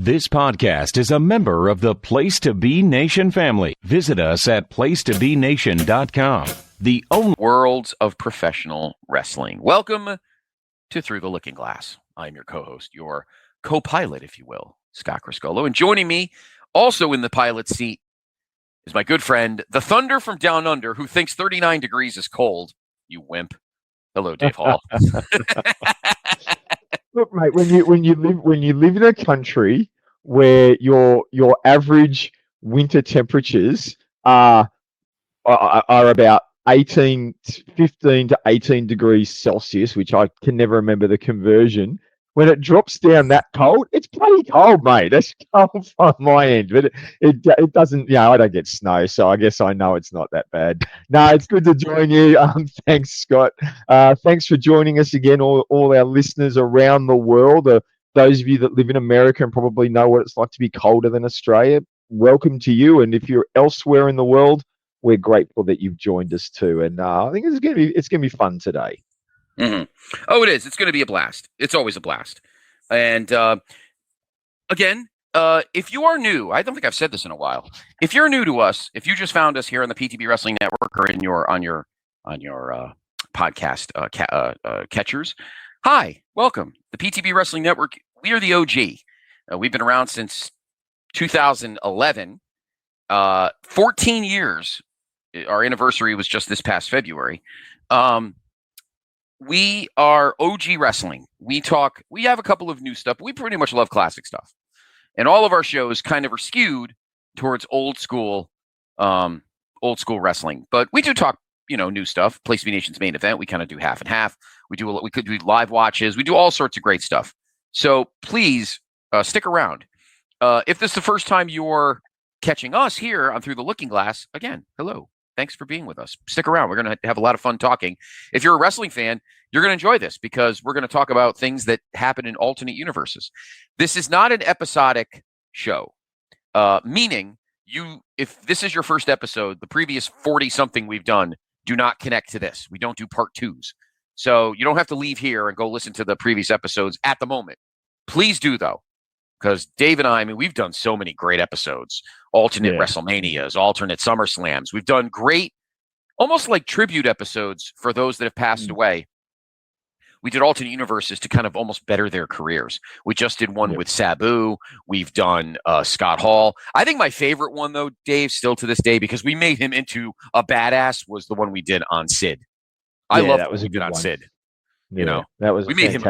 This podcast is a member of the Place to Be Nation family. Visit us at placetobenation.com. The only worlds of professional wrestling. Welcome to Through the Looking Glass. I'm your co-host, your co-pilot, if you will, Scott Criscuolo. And joining me, also in the pilot seat, is my good friend, the Thunder from Down Under, who thinks 39 degrees is cold. You wimp. Hello, Dave Hall. Look, mate, when you live in a country where your average winter temperatures are about 15 to 18 degrees Celsius, which I can never remember the conversion. When it drops down that cold, it's pretty cold, mate. That's cold on my end, but it doesn't. I don't get snow, so I guess I know it's not that bad. No, it's good to join you. Thanks, Scott. Thanks for joining us again, all our listeners around the world. Those of you that live in America and probably know what it's like to be colder than Australia, welcome to you. And if you're elsewhere in the world, we're grateful that you've joined us too. And I think it's gonna be fun today. Mm-hmm. Oh, it is. It's going to be a blast. It's always a blast. And again, if you are new, I don't think I've said this in a while. If you're new to us, if you just found us here on the PTB Wrestling Network or on your podcast catchers, hi, welcome. The PTB Wrestling Network. We are the OG. We've been around since 2011. 14 years. Our anniversary was just this past February. We are OG wrestling. We have a couple of new stuff. We pretty much love classic stuff. And all of our shows kind of are skewed towards old school wrestling. But we do talk, new stuff. Place to Be Nation's main event. We kind of do half and half. We could do live watches. We do all sorts of great stuff. So please stick around. If this is the first time you're catching us here on Through the Looking Glass, again, hello. Thanks for being with us. Stick around. We're going to have a lot of fun talking. If you're a wrestling fan, you're going to enjoy this because we're going to talk about things that happen in alternate universes. This is not an episodic show, meaning if this is your first episode, the previous 40-something we've done do not connect to this. We don't do part twos. So you don't have to leave here and go listen to the previous episodes at the moment. Please do, though. Because Dave and I we've done so many great episodes, alternate WrestleManias, alternate SummerSlams. We've done great, almost like tribute episodes for those that have passed away. We did alternate universes to kind of almost better their careers. We just did one with Sabu. We've done Scott Hall. I think my favorite one, though, Dave, still to this day, because we made him into a badass, was the one we did on Sid. I love that was a good on Sid. That was we made him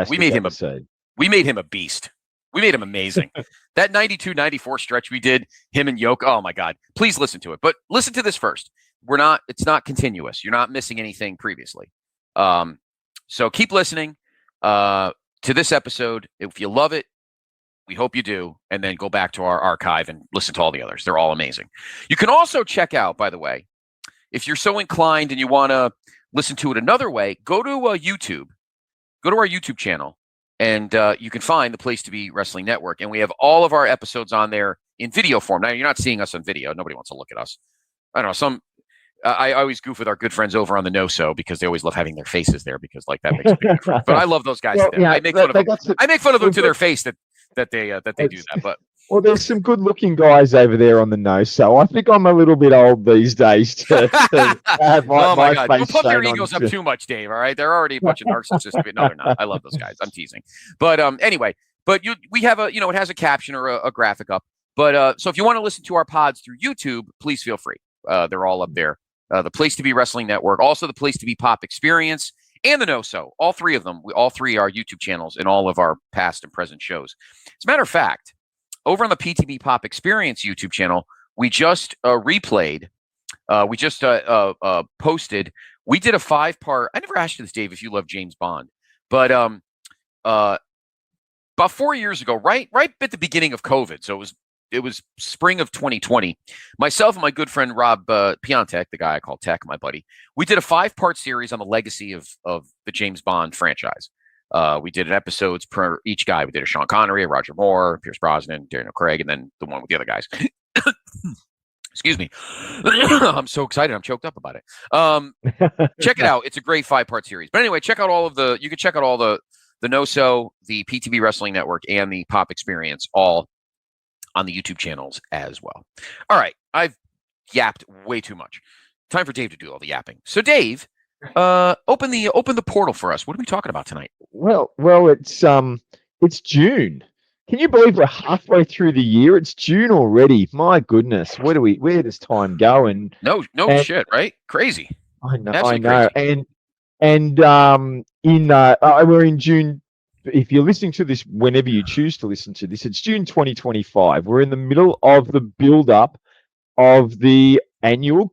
a beast. We made him amazing. That 92-94 stretch we did, him and Yoke, oh my God. Please listen to it. But listen to this first. It's not continuous. You're not missing anything previously. So keep listening to this episode. If you love it, we hope you do. And then go back to our archive and listen to all the others. They're all amazing. You can also check out, by the way, if you're so inclined and you want to listen to it another way, go to YouTube. Go to our YouTube channel. And you can find the Place to Be Wrestling Network. And we have all of our episodes on there in video form. Now, you're not seeing us on video. Nobody wants to look at us. I don't know. I always goof with our good friends over on the No-So because they always love having their faces there because that makes a big difference. But I love those guys. I make fun of them to their face that they do that. But well, there's some good-looking guys over there on the No-So. I think I'm a little bit old these days to have my God. face. Don't pump their egos up too much, Dave, all right? They're already a bunch of narcissists. No, they're not. I love those guys. I'm teasing. But anyway, we have it has a caption or a graphic up. But so if you want to listen to our pods through YouTube, please feel free. They're all up there. The Place to Be Wrestling Network, also the Place to Be Pop Experience, and the No-So. All three of them. All three are YouTube channels in all of our past and present shows. As a matter of fact, over on the PTB Pop Experience YouTube channel, we just replayed. We just posted. We did a 5-part. I never asked you this, Dave, if you love James Bond, but about 4 years ago, right at the beginning of COVID. So it was spring of 2020. Myself and my good friend Rob Piontek, the guy I call Tech, my buddy, we did a 5-part series on the legacy of the James Bond franchise. We did episodes per each guy. We did a Sean Connery, a Roger Moore, Pierce Brosnan, Daniel Craig, and then the one with the other guys. Excuse me. I'm so excited. I'm choked up about it. Check it out. It's a great 5-part series. But anyway, check out you can check out all the No-So, the PTB Wrestling Network, and the Pop Experience all on the YouTube channels as well. All right, I've yapped way too much. Time for Dave to do all the yapping. So Dave, open the portal for us. What are we talking about tonight? Well, it's June. Can you believe we're halfway through the year? It's June already. My goodness, where does time go? And Shit, right? Crazy. I know, Absolutely I know. crazy. We're in June. If you're listening to this, whenever you choose to listen to this, it's June 2025. We're in the middle of the build-up of the annual.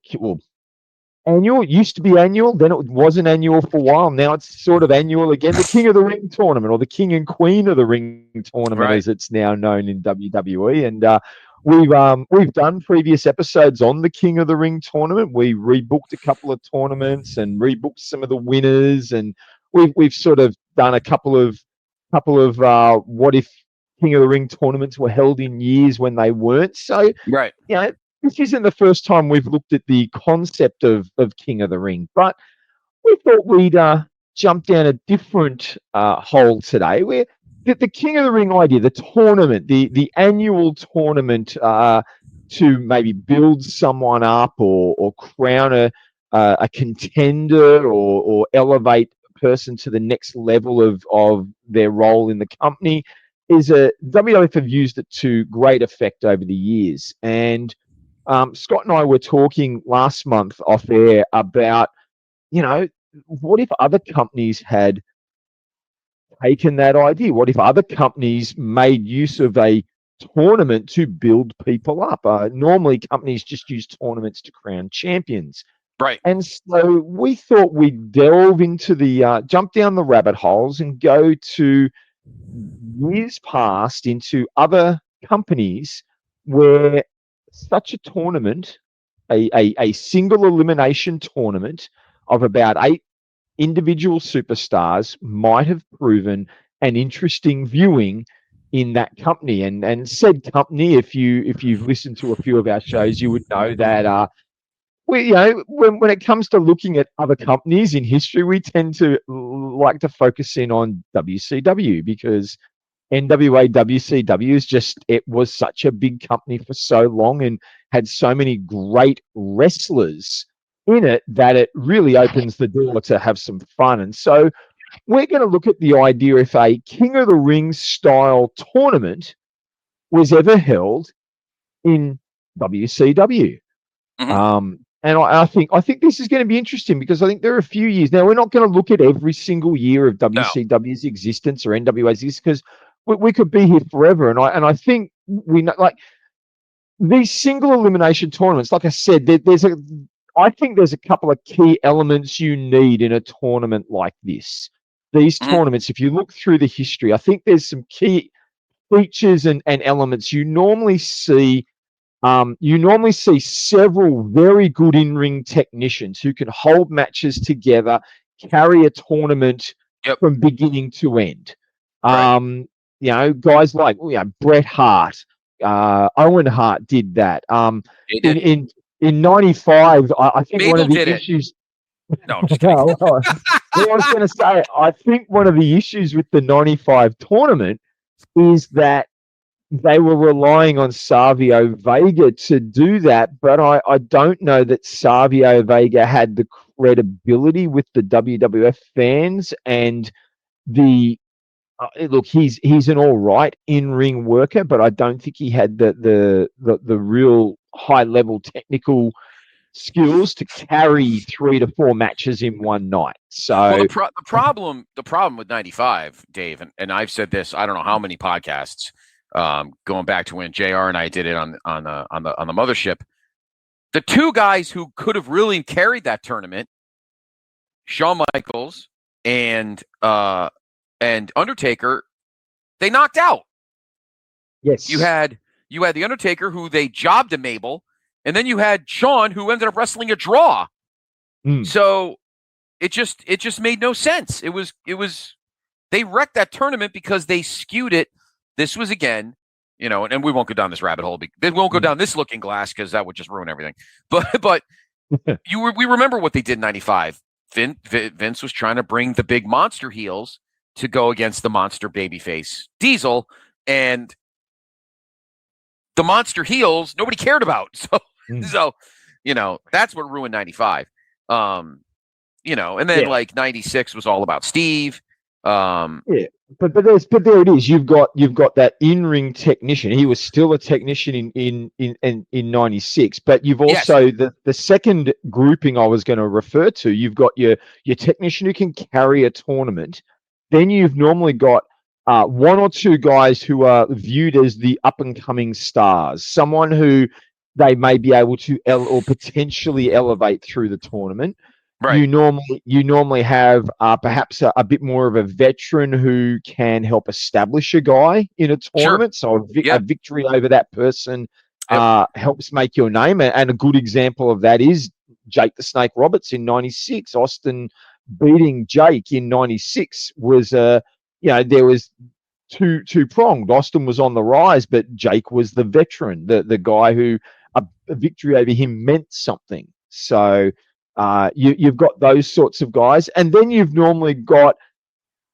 Annual, it used to be annual, then it wasn't annual for a while. Now it's sort of annual again. The King of the Ring tournament, or the King and Queen of the Ring tournament, Right. as it's now known in WWE. And we've done previous episodes on the King of the Ring tournament. We rebooked a couple of tournaments and rebooked some of the winners, and we've sort of done a couple of what if King of the Ring tournaments were held in years when they weren't. So Right. This isn't the first time we've looked at the concept of King of the Ring, but we thought we'd jump down a different hole today. Where the King of the Ring idea, the tournament, the annual tournament to maybe build someone up or crown a contender or elevate a person to the next level of their role in the company, is WWF have used it to great effect over the years. And Scott and I were talking last month off air about, what if other companies had taken that idea? What if other companies made use of a tournament to build people up? Normally, companies just use tournaments to crown champions. Right. And so we thought we'd delve into jump down the rabbit holes and go to years past into other companies where such a tournament, a single elimination tournament of about 8 individual superstars, might have proven an interesting viewing in that company. And said company, if you've listened to a few of our shows, you would know that when it comes to looking at other companies in history, we tend to like to focus in on WCW, because NWA WCW it was such a big company for so long and had so many great wrestlers in it that it really opens the door to have some fun. And so we're going to look at the idea if a King of the Ring style tournament was ever held in WCW. Mm-hmm. And I think this is going to be interesting, because I think there are a few years now. We're not going to look at every single year of WCW's existence or NWA's existence, because we could be here forever. And I think we know, like, these single elimination tournaments. Like I said, I think there's a couple of key elements you need in a tournament like this. These tournaments, if you look through the history, I think there's some key features and elements you normally see. You normally see several very good in-ring technicians who can hold matches together, carry a tournament from beginning to end. Right. Guys like Bret Hart, Owen Hart did that. In '95, I think Mabel one of the did issues. No, I'm just kidding. I was going to say, I think one of the issues with the '95 tournament is that they were relying on Savio Vega to do that, but I don't know that Savio Vega had the credibility with the WWF fans. And look, he's an all right in-ring worker, but I don't think he had the real high level technical skills to carry 3 to 4 matches in one night. So the problem with '95, Dave, and I've said this, I don't know how many podcasts. Going back to when JR and I did it on the mothership, the two guys who could have really carried that tournament, Shawn Michaels and Undertaker, they knocked out. Yes, you had the Undertaker, who they jobbed to Mabel, and then you had Shawn, who ended up wrestling a draw. So it just made no sense. It was they wrecked that tournament because they skewed it. This was, again, and we won't go down this rabbit hole. We won't go down this looking glass, because that would just ruin everything. But we remember what they did in '95. Vince was trying to bring the big monster heels to go against the monster babyface Diesel, and the monster heels nobody cared about. Mm. So that's what ruined 95. And then Yeah. 96 was all about Steve. Yeah, but there it is. You've got that in-ring technician. He was still a technician in '96. But you've Yes. also the second grouping I was going to refer to. You've got your technician who can carry a tournament. Then you've normally got one or two guys who are viewed as the up and coming stars. Someone who they may be able to or potentially elevate through the tournament. Right. You normally have perhaps a bit more of a veteran who can help establish a guy in a tournament. Sure. So a victory over that person helps make your name. And a good example of that is Jake the Snake Roberts in '96. Austin beating Jake in '96 was there was two pronged. Austin was on the rise, but Jake was the veteran, the guy who a victory over him meant something. So you've got those sorts of guys, and then you've normally got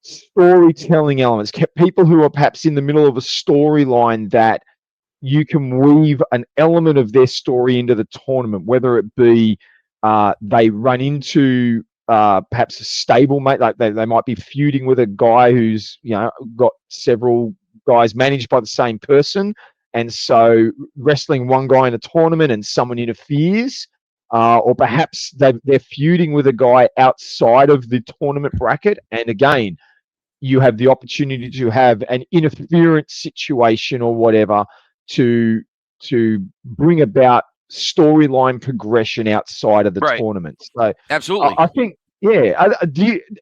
storytelling elements, people who are perhaps in the middle of a storyline that you can weave an element of their story into the tournament, whether it be they run into perhaps a stablemate, like they might be feuding with a guy who's got several guys managed by the same person, and so wrestling one guy in a tournament and someone interferes. Or perhaps they're feuding with a guy outside of the tournament bracket. And again, you have the opportunity to have an interference situation or whatever to bring about storyline progression outside of the tournament. So Absolutely. I think,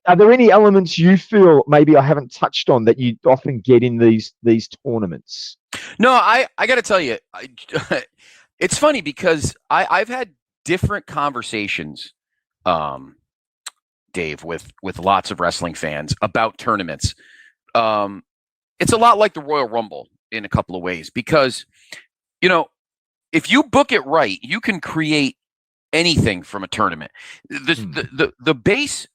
are there any elements you feel maybe I haven't touched on that you often get in these tournaments? No, I got to tell you, it's funny because I've had different conversations, Dave, with lots of wrestling fans about tournaments. It's a lot like the Royal Rumble in a couple of ways because, if you book it right, you can create anything from a tournament. The base,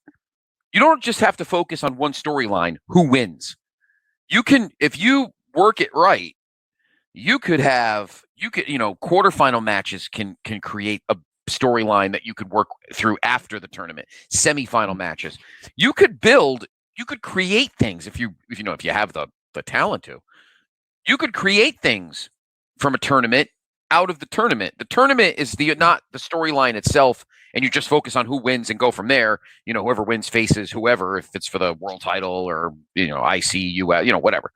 you don't just have to focus on one storyline, who wins. You can, if you work it right, you could quarterfinal matches can create a storyline that you could work through after the tournament. Semifinal matches, you could create things if you have the talent to. You could create things from a tournament out of the tournament. The tournament is not the storyline itself, and you just focus on who wins and go from there. Whoever wins faces whoever, if it's for the world title or IC, US, whatever.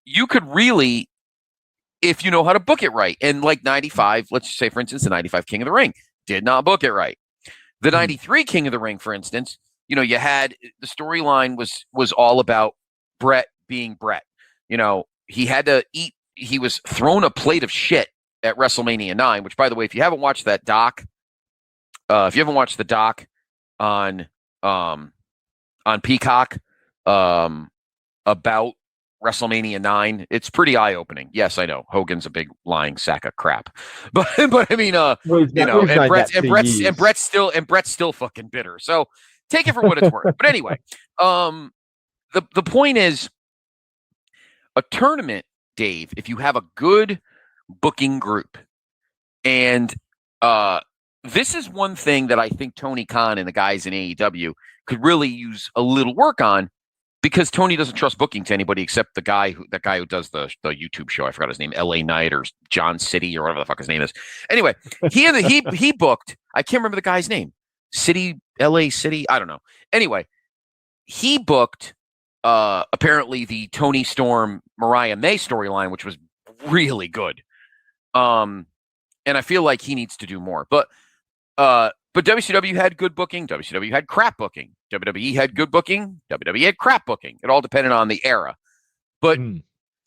You could really, if you know how to book it right. And like 95, let's just say, for instance, the 95 King of the Ring did not book it right. The 93 King of the Ring, for instance, you had the storyline was all about Brett being Brett. He had to eat. He was thrown a plate of shit at WrestleMania 9, which, by the way, if you haven't watched that doc, if you haven't watched the doc on Peacock about WrestleMania 9, it's pretty eye-opening. Yes, I know Hogan's a big lying sack of crap, but I mean, Brett's still fucking bitter. So take it for what it's worth. But anyway, the point is, a tournament, Dave, if you have a good booking group, and this is one thing that I think Tony Khan and the guys in AEW could really use a little work on, because Tony doesn't trust booking to anybody except that guy who does the YouTube show. I forgot his name, LA Knight or John City or whatever the fuck his name is. Anyway, he booked, I can't remember the guy's name. LA City, I don't know. Anyway, he booked apparently the Tony Storm Mariah May storyline, which was really good. And I feel like he needs to do more. But WCW had good booking. WCW had crap booking. WWE had good booking. WWE had crap booking. It all depended on the era. But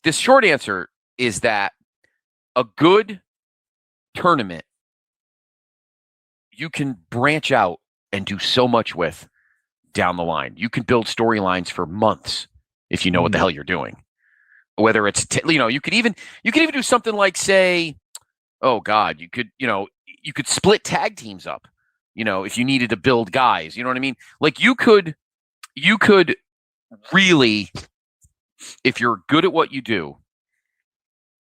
the short answer is that a good tournament you can branch out and do so much with down the line. You can build storylines for months if you know what the hell you're doing. Whether it's you could even do something like, say, oh God, you could split tag teams up. If you needed to build guys, you know what I mean? Like you could really, if you're good at what you do,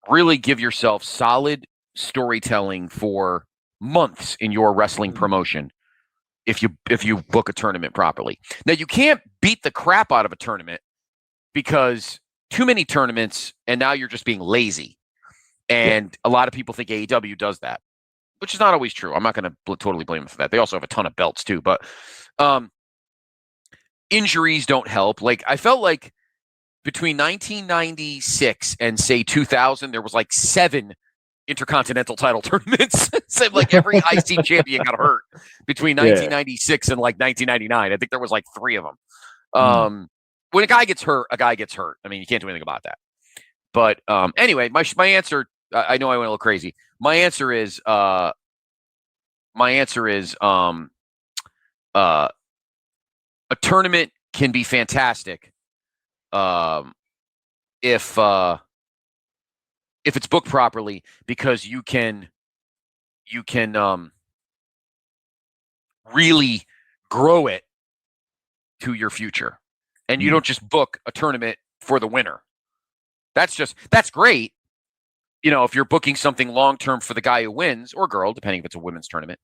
really give yourself solid storytelling for months in your wrestling promotion if you book a tournament properly. Now, you can't beat the crap out of a tournament because too many tournaments, and now you're just being lazy. And a lot of people think AEW does that, which is not always true. I'm not going to totally blame them for that. They also have a ton of belts too, but injuries don't help. Like, I felt like between 1996 and say 2000, there was like 7 intercontinental title tournaments. Seemed like every IC champion got hurt between 1996 and like 1999. I think there was like 3 of them. When a guy gets hurt, a guy gets hurt. I mean, you can't do anything about that. But anyway, my answer. I know I went a little crazy. My answer is a tournament can be fantastic if it's booked properly, because you can really grow it to your future, and you don't just book a tournament for the winner. That's great. You know, if you're booking something long term for the guy who wins, or girl, depending if it's a women's tournament,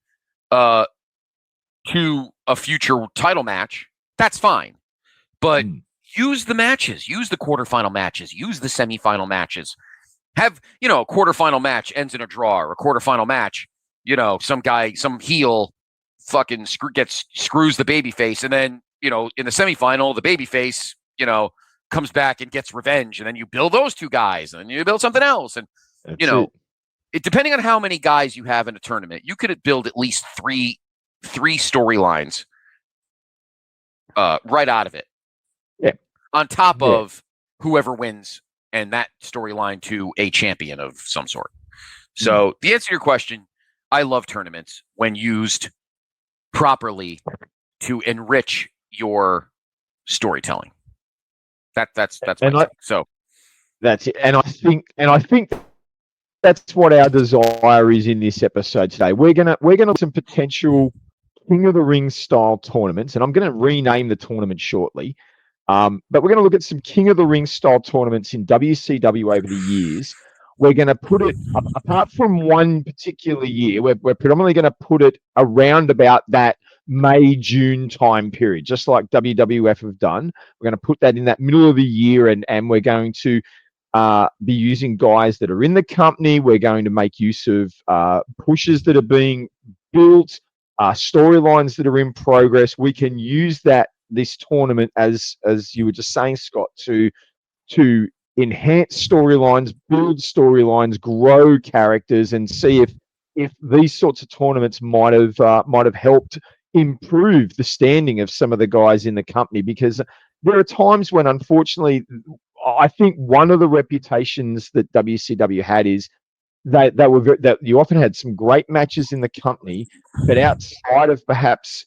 to a future title match, that's fine. But use the matches, use the quarterfinal matches, use the semifinal matches. Have, a quarterfinal match ends in a draw, or a quarterfinal match, some heel fucking screws the babyface, and then, in the semifinal, the babyface, comes back and gets revenge, and then you build those 2 guys, and then you build something else, and it depending on how many guys you have in a tournament, you could build at least three storylines right out of it. Yeah. On top of whoever wins and that storyline to a champion of some sort. So the answer to your question, I love tournaments when used properly to enrich your storytelling. That's my take. So that's it. And I think that's what our desire is in this episode today. We're gonna look at some potential King of the Ring style tournaments, and I'm gonna rename the tournament shortly. But we're going to look at some King of the Ring style tournaments in WCW over the years. We're going to put it, apart from one particular year, we're predominantly going to put it around about that May, June time period, just like WWF have done. We're going to put that in that middle of the year, and we're going to be using guys that are in the company. We're going to make use of pushes that are being built, storylines that are in progress. We can use this tournament, as you were just saying, Scott, to enhance storylines, build storylines, grow characters, and see if these sorts of tournaments might have helped improve the standing of some of the guys in the company. Because there are times when, unfortunately, I think one of the reputations that WCW had is that you often had some great matches in the company, but outside of perhaps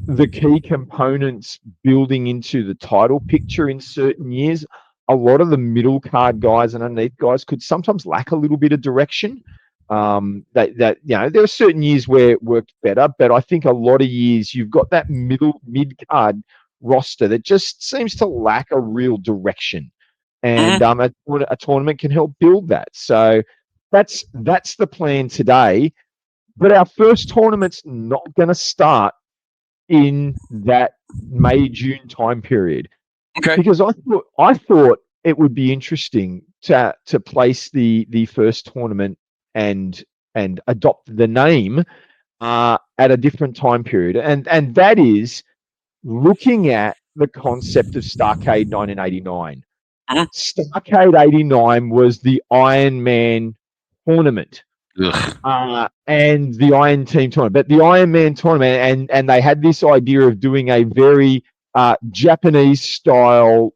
the key components building into the title picture in certain years, a lot of the middle card guys and underneath guys could sometimes lack a little bit of direction. There are certain years where it worked better, but I think a lot of years you've got that mid card roster that just seems to lack a real direction, and a tournament can help build that. So that's the plan today. But our first tournament's not going to start in that May, June time period. Okay. Because I thought it would be interesting to place the first tournament and adopt the name at a different time period. And that is looking at the concept of Starrcade 1989. Starrcade 89 was the Iron Man tournament. And the Iron Team tournament, but the Iron Man tournament, and they had this idea of doing a very Japanese style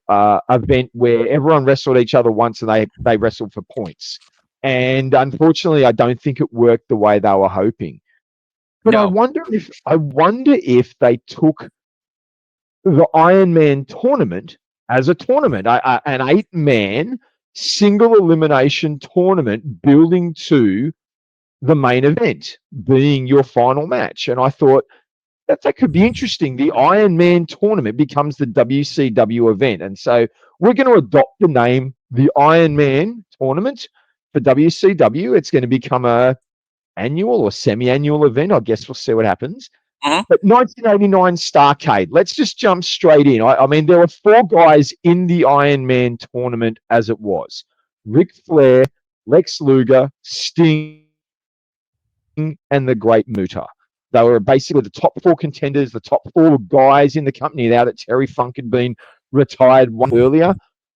event where everyone wrestled each other once, and they wrestled for points. And unfortunately, I don't think it worked the way they were hoping. But no. I wonder if they took the Iron Man tournament as a tournament, an 8-man single elimination tournament, building to the main event being your final match. And I thought that could be interesting. The Iron Man tournament becomes the WCW event. And so we're going to adopt the name, the Iron Man tournament, for WCW. It's going to become a annual or semi-annual event. I guess we'll see what happens. Mhm. But 1989 Starrcade, let's just jump straight in. I mean, there were 4 guys in the Iron Man tournament as it was. Ric Flair, Lex Luger, Sting, and the Great Muta. They were basically the top 4 contenders, the top 4 guys in the company now that Terry Funk had been retired one earlier.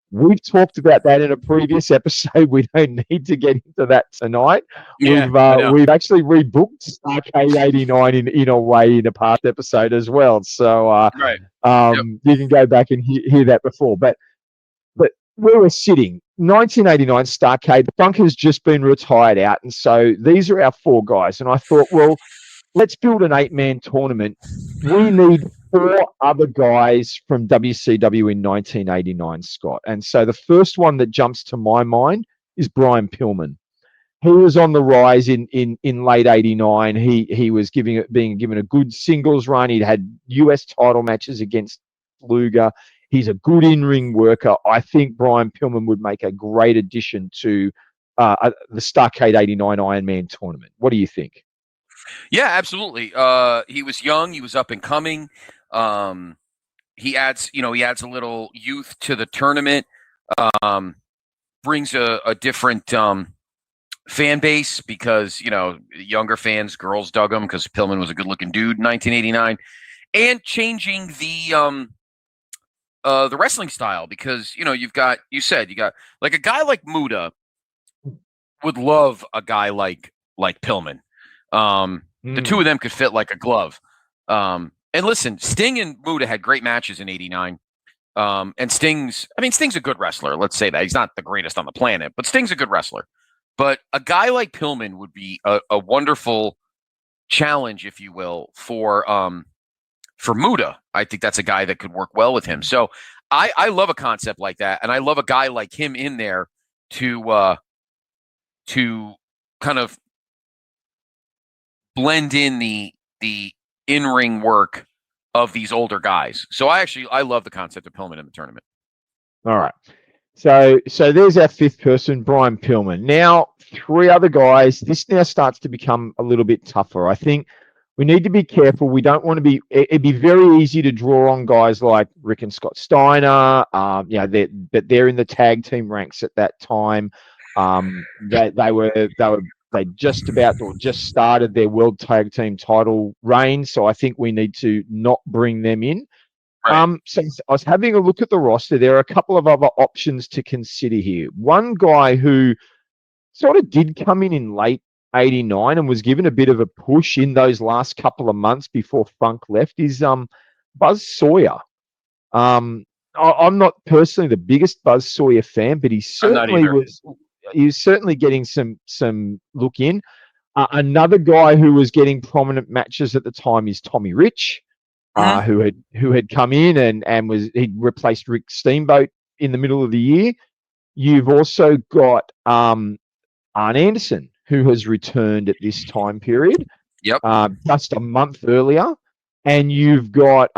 We've talked about that in a previous episode. We don't need to get into that tonight. Yeah, I know. We've actually rebooked Starrcade 89 in a way in a past episode as well. So Right. you can go back and hear that before. But where we're sitting, 1989 Starrcade, Funk has just been retired out, and so these are our 4 guys. And I thought, well, let's build an 8-man tournament. We need 4 other guys from WCW in 1989, Scott. And so the first one that jumps to my mind is Brian Pillman. He was on the rise in late '89. He was being given a good singles run. He'd had US title matches against Luger. He's a good in-ring worker. I think Brian Pillman would make a great addition to the Starrcade '89 Iron Man tournament. What do you think? Yeah, absolutely. He was young. He was up and coming. He adds a little youth to the tournament. Brings a different fan base because younger fans, girls dug him because Pillman was a good-looking dude in 1989, and changing the wrestling style because you got like a guy like Muta would love a guy like Pillman. The 2 of them could fit like a glove. And listen, Sting and Muta had great matches in '89. And Sting's a good wrestler. Let's say that. He's not the greatest on the planet, but Sting's a good wrestler. But a guy like Pillman would be a wonderful challenge, if you will, for Muta. I think that's a guy that could work well with him. So I love a concept like that, and I love a guy like him in there to kind of blend in the in-ring work of these older guys. So I love the concept of Pillman in the tournament. All right. So there's our 5th person, Brian Pillman. Now, 3 other guys. This now starts to become a little bit tougher. I think we need to be careful. We don't want to be. It'd be very easy to draw on guys like Rick and Scott Steiner. They're in the tag team ranks at that time. They just started their world tag team title reign. So I think we need to not bring them in. Right. So I was having a look at the roster. There are a couple of other options to consider here. One guy who sort of did come in late '89 and was given a bit of a push in those last couple of months before Funk left is Buzz Sawyer. I'm not personally the biggest Buzz Sawyer fan, but he was certainly getting some look in. Another guy who was getting prominent matches at the time is Tommy Rich. Who had come in and he'd replaced Rick Steamboat in the middle of the year. You've also got Arn Anderson, who has returned at this time period. Yep. Just a month earlier, and you've got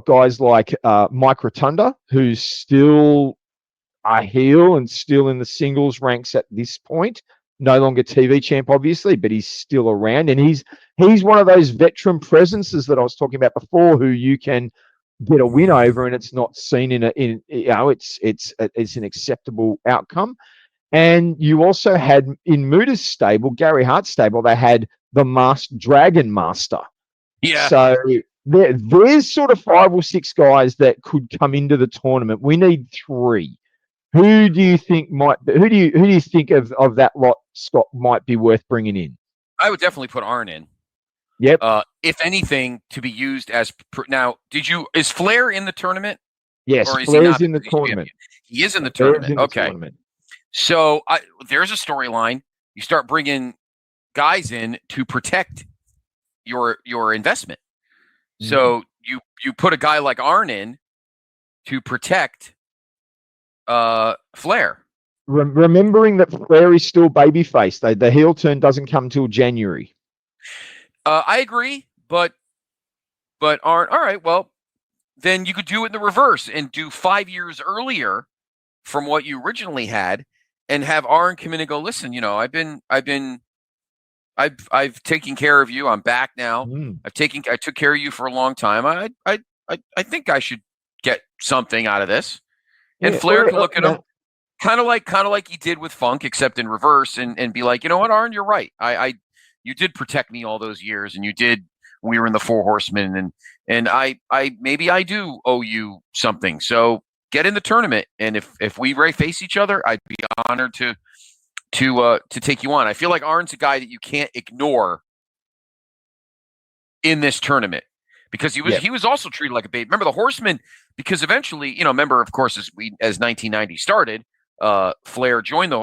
guys like Mike Rotunda, who's still a heel and still in the singles ranks at this point. No longer TV champ, obviously, but he's still around, and he's one of those veteran presences that I was talking about before, who you can get a win over, and it's not seen it's an acceptable outcome. And you also had in Muta's stable, Gary Hart's stable, they had the Masked Dragon Master. Yeah. So there's sort of 5 or 6 guys that could come into the tournament. We need 3. Who do you think who do you think of that lot, Scott, might be worth bringing in? I would definitely put Arn in. Yep. If anything, to be used as now. Is Flair in the tournament? Yes, Flair's in the tournament. He is in the tournament. Okay. So there's a storyline. You start bringing guys in to protect your investment. Mm-hmm. So you put a guy like Arn in to protect Flair. Remembering that Flair is still babyface. The heel turn doesn't come till January. I agree, but Arn. All right, well, then you could do it in the reverse and do 5 years earlier from what you originally had, and have Arn come in and go, listen, I've taken care of you. I'm back now. I took care of you for a long time. I think I should get something out of this. And Flair can look at him kind of like he did with Funk, except in reverse, and be like, you know what, Arn, you're right. You did protect me all those years, and you did. We were in the Four Horsemen, and I maybe I do owe you something. So get in the tournament, and if we face each other, I'd be honored to take you on. I feel like Arn's a guy that you can't ignore in this tournament because he was also treated like a baby. Remember the Horsemen, because eventually, remember, of course, as 1990 started, Flair joined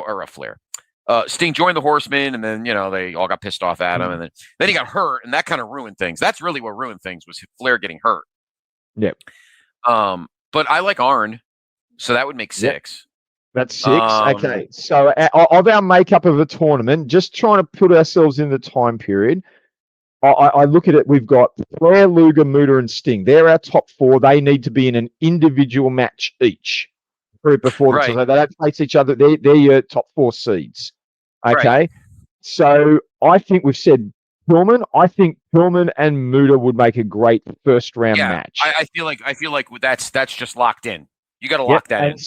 Sting joined the Horsemen, and then they all got pissed off at him, and then he got hurt, and that kind of ruined things. That's really what ruined things, was Flair getting hurt. Yep. But I like Arn, so that would make 6. That's 6. Okay. So of our makeup of the tournament, just trying to put ourselves in the time period, I look at it, we've got Flair, Luger, Muta, and Sting. They're our top 4. They need to be in an individual match each. Before them. So they don't face each other. They're your top 4 seeds. Okay. Right. So I think we've said Pillman. I think Pillman and Muta would make a great first round match. I feel like that's just locked in. You got to lock that in.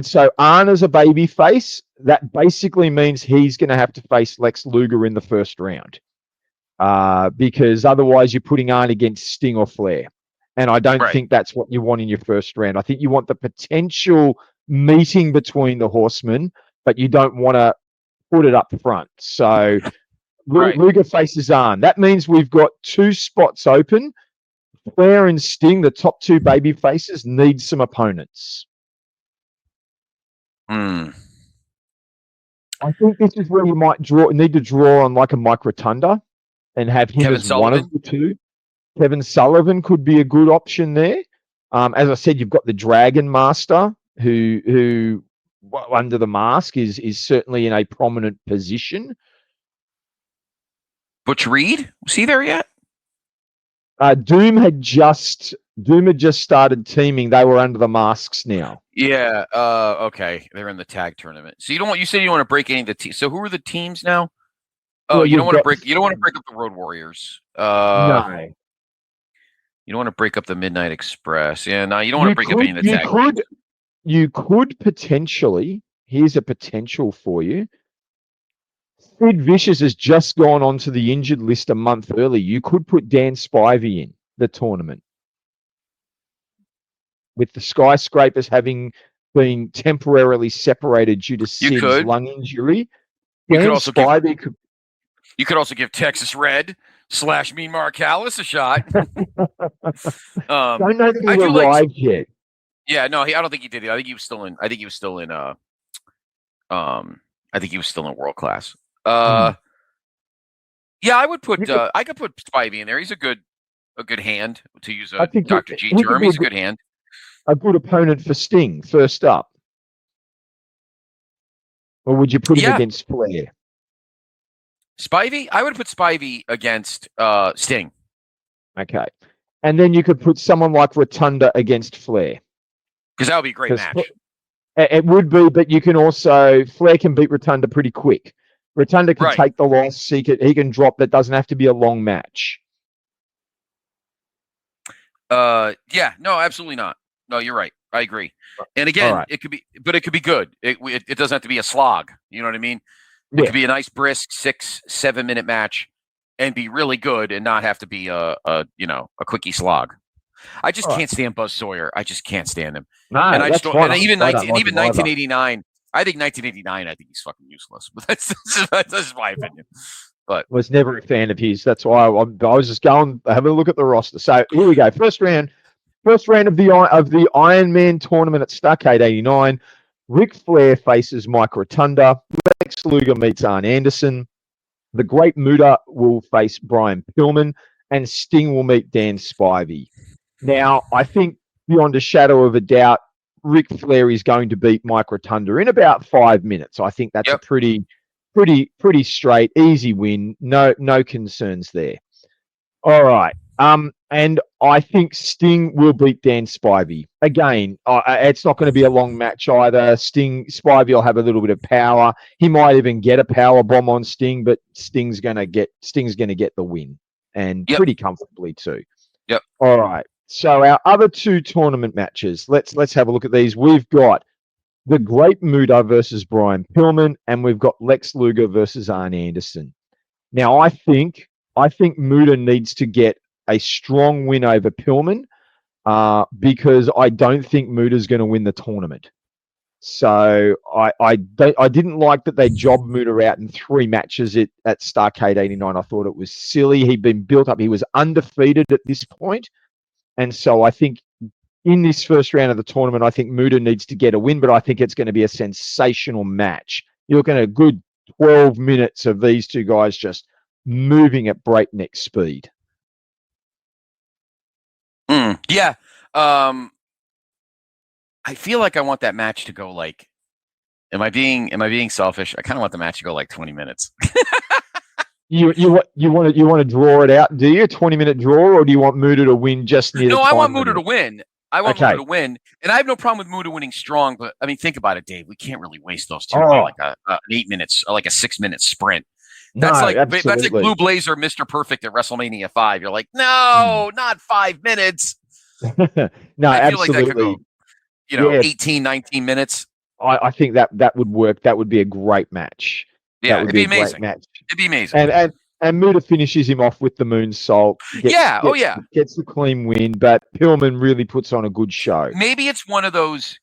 So Arn as a baby face, that basically means he's going to have to face Lex Luger in the first round. Because otherwise you're putting Arn against Sting or Flair. And I don't think that's what you want in your first round. I think you want the potential meeting between the Horsemen, but you don't want to put it up front. So Luger faces Arn. That means we've got 2 spots open. Flair and Sting, the top 2 baby faces, need some opponents. I think this is where you might need to draw on like a Mike Rotunda and have him as one of the 2. Kevin Sullivan could be a good option there. As I said, you've got the Dragon Master, who under the mask is certainly in a prominent position. Butch Reed, was he there yet? Doom had just started teaming. They were under the masks now. Yeah. Okay. They're in the tag tournament. So you said you don't want to break any of the teams. So who are the teams now? Oh, you don't want to break up the Road Warriors. No. You don't want to break up the Midnight Express. Yeah, no, you don't want to break up any of the tag. You could potentially, here's a potential for you. Sid Vicious has just gone onto the injured list a month early. You could put Dan Spivey in the tournament. With the Skyscrapers having been temporarily separated due to Sid's lung injury. You could also give Texas Red / Mean Mark Callis a shot. Don't know that he arrived yet. Yeah, no, I don't think he did. I think he was still in World Class. Yeah, I would put. I could put Spivey in there. He's a good hand, to use a Dr. G term. He's a good hand. A good opponent for Sting first up. Or would you put him against Flair? Spivey? I would put Spivey against Sting. Okay. And then you could put someone like Rotunda against Flair. Because that would be a great match. It would be, but you can also... Flair can beat Rotunda pretty quick. Rotunda can take the loss. He can drop. That doesn't have to be a long match. Yeah. No, absolutely not. No, you're right. I agree. And again, it could be good. It doesn't have to be a slog. You know what I mean? It could be a nice, brisk 6-7 minute match and be really good and not have to be a quickie slog. I just can't stand Buzz Sawyer. I just can't stand him. No, and I just don't. And even 1989. I think 1989. I think he's fucking useless. But that's my opinion. But was never a fan of his. That's why I was just going having a look at the roster. So here we go. First round of the Iron Man tournament at Starrcade 89. Ric Flair faces Mike Rotunda. Lex Luger meets Arn Anderson. The Great Muta will face Brian Pillman, and Sting will meet Dan Spivey. Now, I think beyond a shadow of a doubt, Ric Flair is going to beat Mike Rotunda in about 5 minutes. I think that's a pretty straight, easy win. No concerns there. All right. And I think Sting will beat Dan Spivey. Again, it's not going to be a long match either. Spivey will have a little bit of power. He might even get a power bomb on Sting, but Sting's going to get the win, and pretty comfortably too. Yep. All right. So our other two tournament matches. Let's have a look at these. We've got the Great Muta versus Brian Pillman, and we've got Lex Luger versus Arn Anderson. Now, I think Muta needs to get a strong win over Pillman because I don't think Muta's going to win the tournament. So I didn't like that they jobbed Muta out in 3 matches at Starrcade 89. I thought it was silly. He'd been built up. He was undefeated at this point. And so I think in this first round of the tournament, I think Muta needs to get a win, but I think it's going to be a sensational match. You're looking at a good 12 minutes of these two guys just moving at breakneck speed. Yeah. I feel like I want that match to go like, am I being selfish? I kind of want the match to go like 20 minutes. You want to draw it out? Do you a 20-minute draw, or do you want Muta to win just near? No, the I time want Muta limit? to win. I want Muta to win, and I have no problem with Muta winning strong. But I mean, think about it, Dave. We can't really waste those two on like an 8 minutes, or like a 6-minute sprint. That's that's like Blue Blazer, Mr. Perfect at WrestleMania 5. You're like, no, not 5 minutes. No, I feel absolutely. like that could go, 18, 19 minutes. I think that would work. That would be a great match. Yeah, it'd be amazing. It'd be amazing. And Muta finishes him off with the moonsault. Gets the clean win, but Pillman really puts on a good show. Maybe it's one of those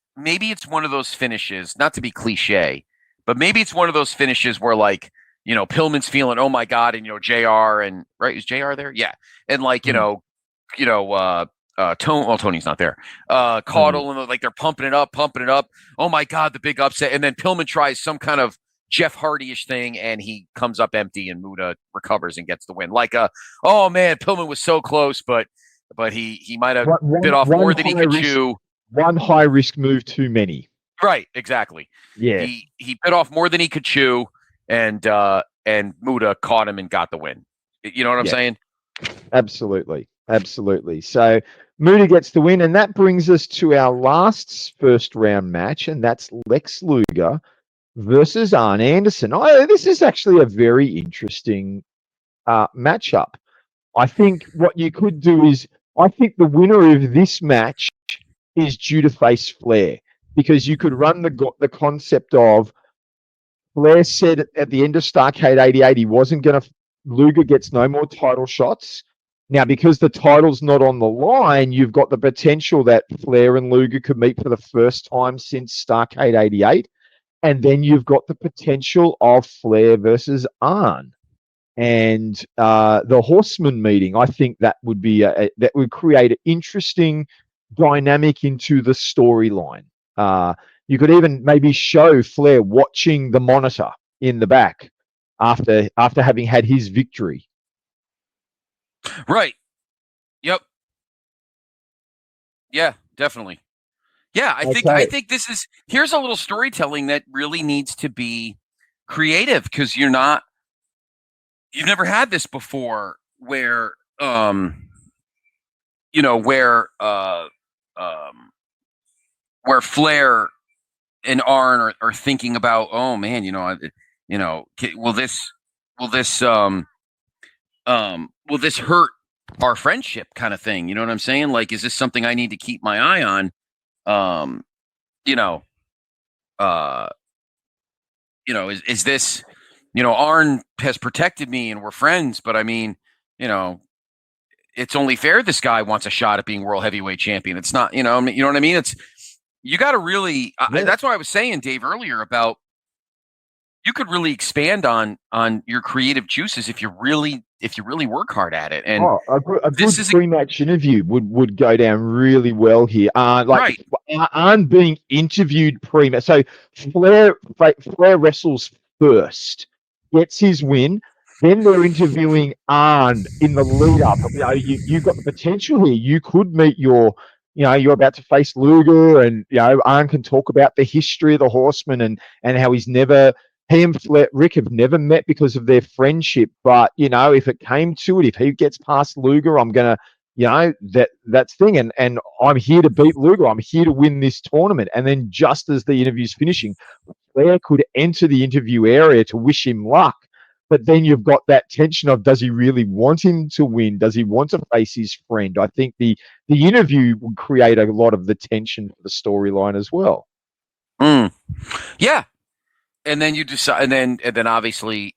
finishes, not to be cliche, but maybe it's one of those finishes where like, Pillman's feeling, oh my God, and JR and right, is JR there? Yeah. And like, Tony's not there. Caudle and like they're pumping it up. Oh my God, the big upset. And then Pillman tries some kind of Jeff Hardy-ish thing, and he comes up empty, and Muta recovers and gets the win. Like, oh man, Pillman was so close, but he might have bit off more than he could chew. One high risk move too many. Right, exactly. Yeah, he bit off more than he could chew, and Muta caught him and got the win. You know what I'm saying? Absolutely. So Muta gets the win, and that brings us to our last first round match, and that's Lex Luger versus Arn Anderson. This is actually a very interesting matchup. I think what you could do is, I think the winner of this match is due to face Flair, because you could run the concept of Flair said at the end of Starrcade 88 he wasn't going to. Luger gets no more title shots. Now, because the title's not on the line, you've got the potential that Flair and Luger could meet for the first time since Starrcade 88. And then you've got the potential of Flair versus Arn. And the Horseman meeting, I think that would be that would create an interesting dynamic into the storyline. You could even maybe show Flair watching the monitor in the back after having had his victory. Right. Yep. Yeah, definitely. Yeah, I think here's a little storytelling that really needs to be creative, because you've never had this before where where Flair and Arn are thinking about, oh man, will this hurt our friendship kind of thing? You know what I'm saying? Like, is this something I need to keep my eye on? Is this, Arn has protected me and we're friends, but I mean, it's only fair this guy wants a shot at being world heavyweight champion. It's not, you know what I mean? You got to really, that's why I was saying, Dave, earlier about, you could really expand on your creative juices if you really work hard at it. And a good pre-match interview would go down really well here. Arn being interviewed pre-match. So Flair wrestles first, gets his win. Then they're interviewing Arn in the lead up. You've got the potential here. You could meet you're about to face Luger, and Arn can talk about the history of the Horsemen and how he and Rick have never met because of their friendship. But if it came to it, if he gets past Luger, I'm gonna that's thing. And I'm here to beat Luger. I'm here to win this tournament. And then just as the interview's finishing, Flair could enter the interview area to wish him luck. But then you've got that tension of, does he really want him to win? Does he want to face his friend? I think the interview would create a lot of the tension for the storyline as well. Yeah. And then you decide, and then obviously,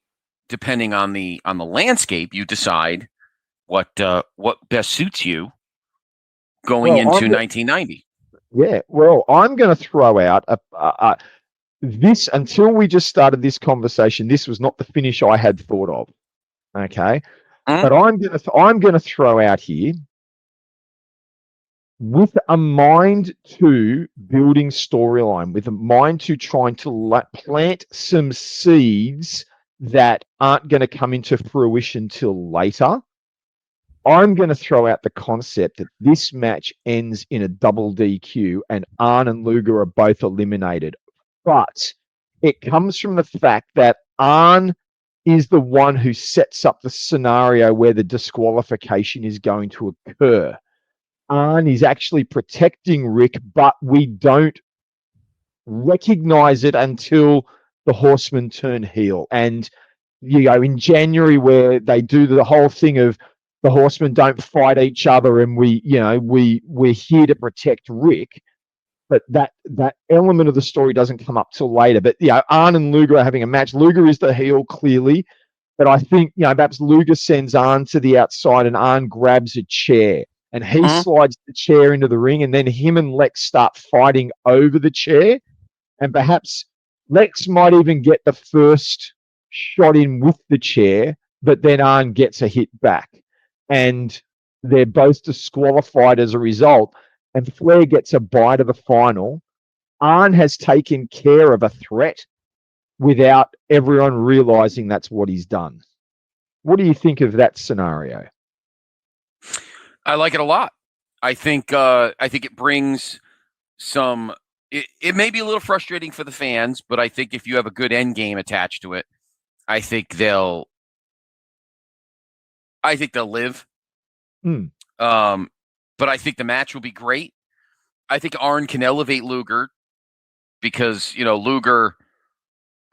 depending on the landscape, you decide what best suits you going into 1990. Yeah, well, I'm going to throw out this. Until we just started this conversation, this was not the finish I had thought of. Okay, but I'm going to throw out here, with a mind to building storyline, with a mind to trying to plant some seeds that aren't going to come into fruition till later. I'm going to throw out the concept that this match ends in a double DQ and Arn and Luger are both eliminated. But it comes from the fact that Arn is the one who sets up the scenario where the disqualification is going to occur. Arn is actually protecting Rick, but we don't recognize it until the Horsemen turn heel. And, in January, where they do the whole thing of the Horsemen don't fight each other and we're here to protect Rick, but that element of the story doesn't come up till later. But, Arn and Luger are having a match. Luger is the heel, clearly. But I think, perhaps Luger sends Arn to the outside and Arn grabs a chair. And he slides the chair into the ring, and then him and Lex start fighting over the chair. And perhaps Lex might even get the first shot in with the chair, but then Arn gets a hit back. And they're both disqualified as a result. And Flair gets a bye to the final. Arn has taken care of a threat without everyone realizing that's what he's done. What do you think of that scenario? I like it a lot. I think it brings some. It may be a little frustrating for the fans, but I think if you have a good end game attached to it, I think they'll live. But I think the match will be great. I think Arn can elevate Luger because Luger,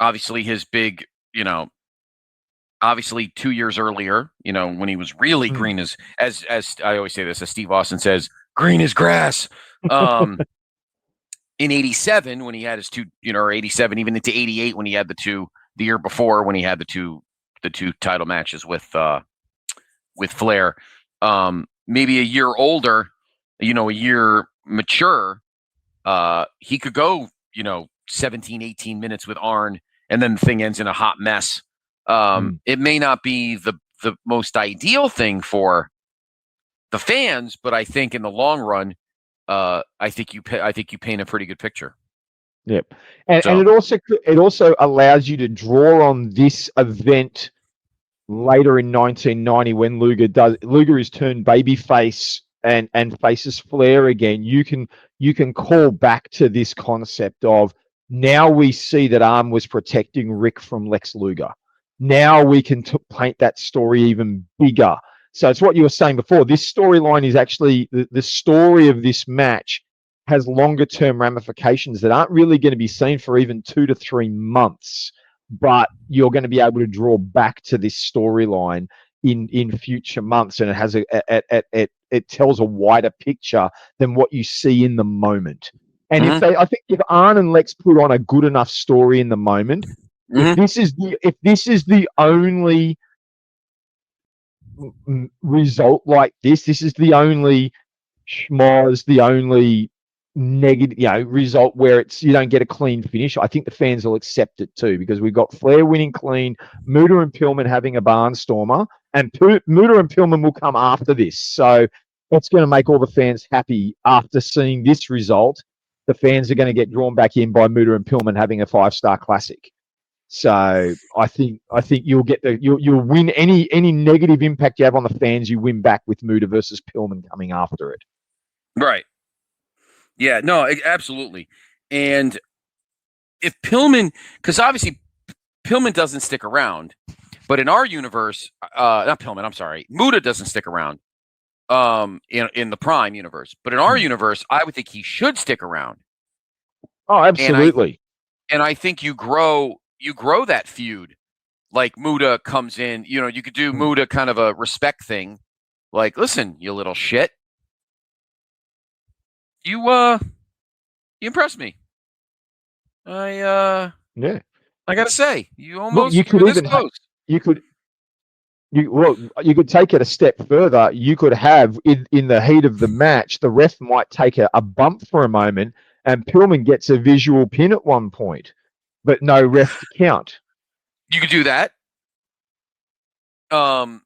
obviously his big, obviously 2 years earlier, when he was really green as I always say this, as Steve Austin says, green as grass. In 87, when he had his two, or 87, even into 88, when he had the year before, when he had the two title matches with Flair, maybe a year older, a year mature, he could go, 17, 18 minutes with Arn, and then the thing ends in a hot mess. It may not be the most ideal thing for the fans, but I think in the long run, I think you paint a pretty good picture. Yep, and it also allows you to draw on this event later in 1990 when Luger is turned babyface and faces Flair again. You can call back to this concept of, now we see that Arn was protecting Rick from Lex Luger. Now we can paint that story even bigger. So it's what you were saying before. This storyline is actually the story of this match has longer term ramifications that aren't really going to be seen for even 2 to 3 months. But you're going to be able to draw back to this storyline in future months, and it has it tells a wider picture than what you see in the moment. And I think if Arn and Lex put on a good enough story in the moment, if this is the only result like this is the only schmoz, the only negative, result where you don't get a clean finish, I think the fans will accept it too, because we've got Flair winning clean, Muta and Pillman having a barnstormer, and Muta and Pillman will come after this. So that's going to make all the fans happy. After seeing this result, the fans are going to get drawn back in by Muta and Pillman having a 5-star classic. So I think you'll win any negative impact you have on the fans. You win back with Muta versus Pillman coming after it. Right. Yeah. No. Absolutely. And if Pillman, because obviously Pillman doesn't stick around, but in our universe, not Pillman. I'm sorry, Muta doesn't stick around. in the Prime universe. But in our universe, I would think he should stick around. Oh, absolutely. And I think you grow that feud. Like Muta comes in, you could do Muta kind of a respect thing. Like, listen, you little shit. You impressed me. I gotta say, you almost you could even you could take it a step further. You could have in the heat of the match, the ref might take a bump for a moment, and Pillman gets a visual pin at one point, but no ref to count. You could do that. Then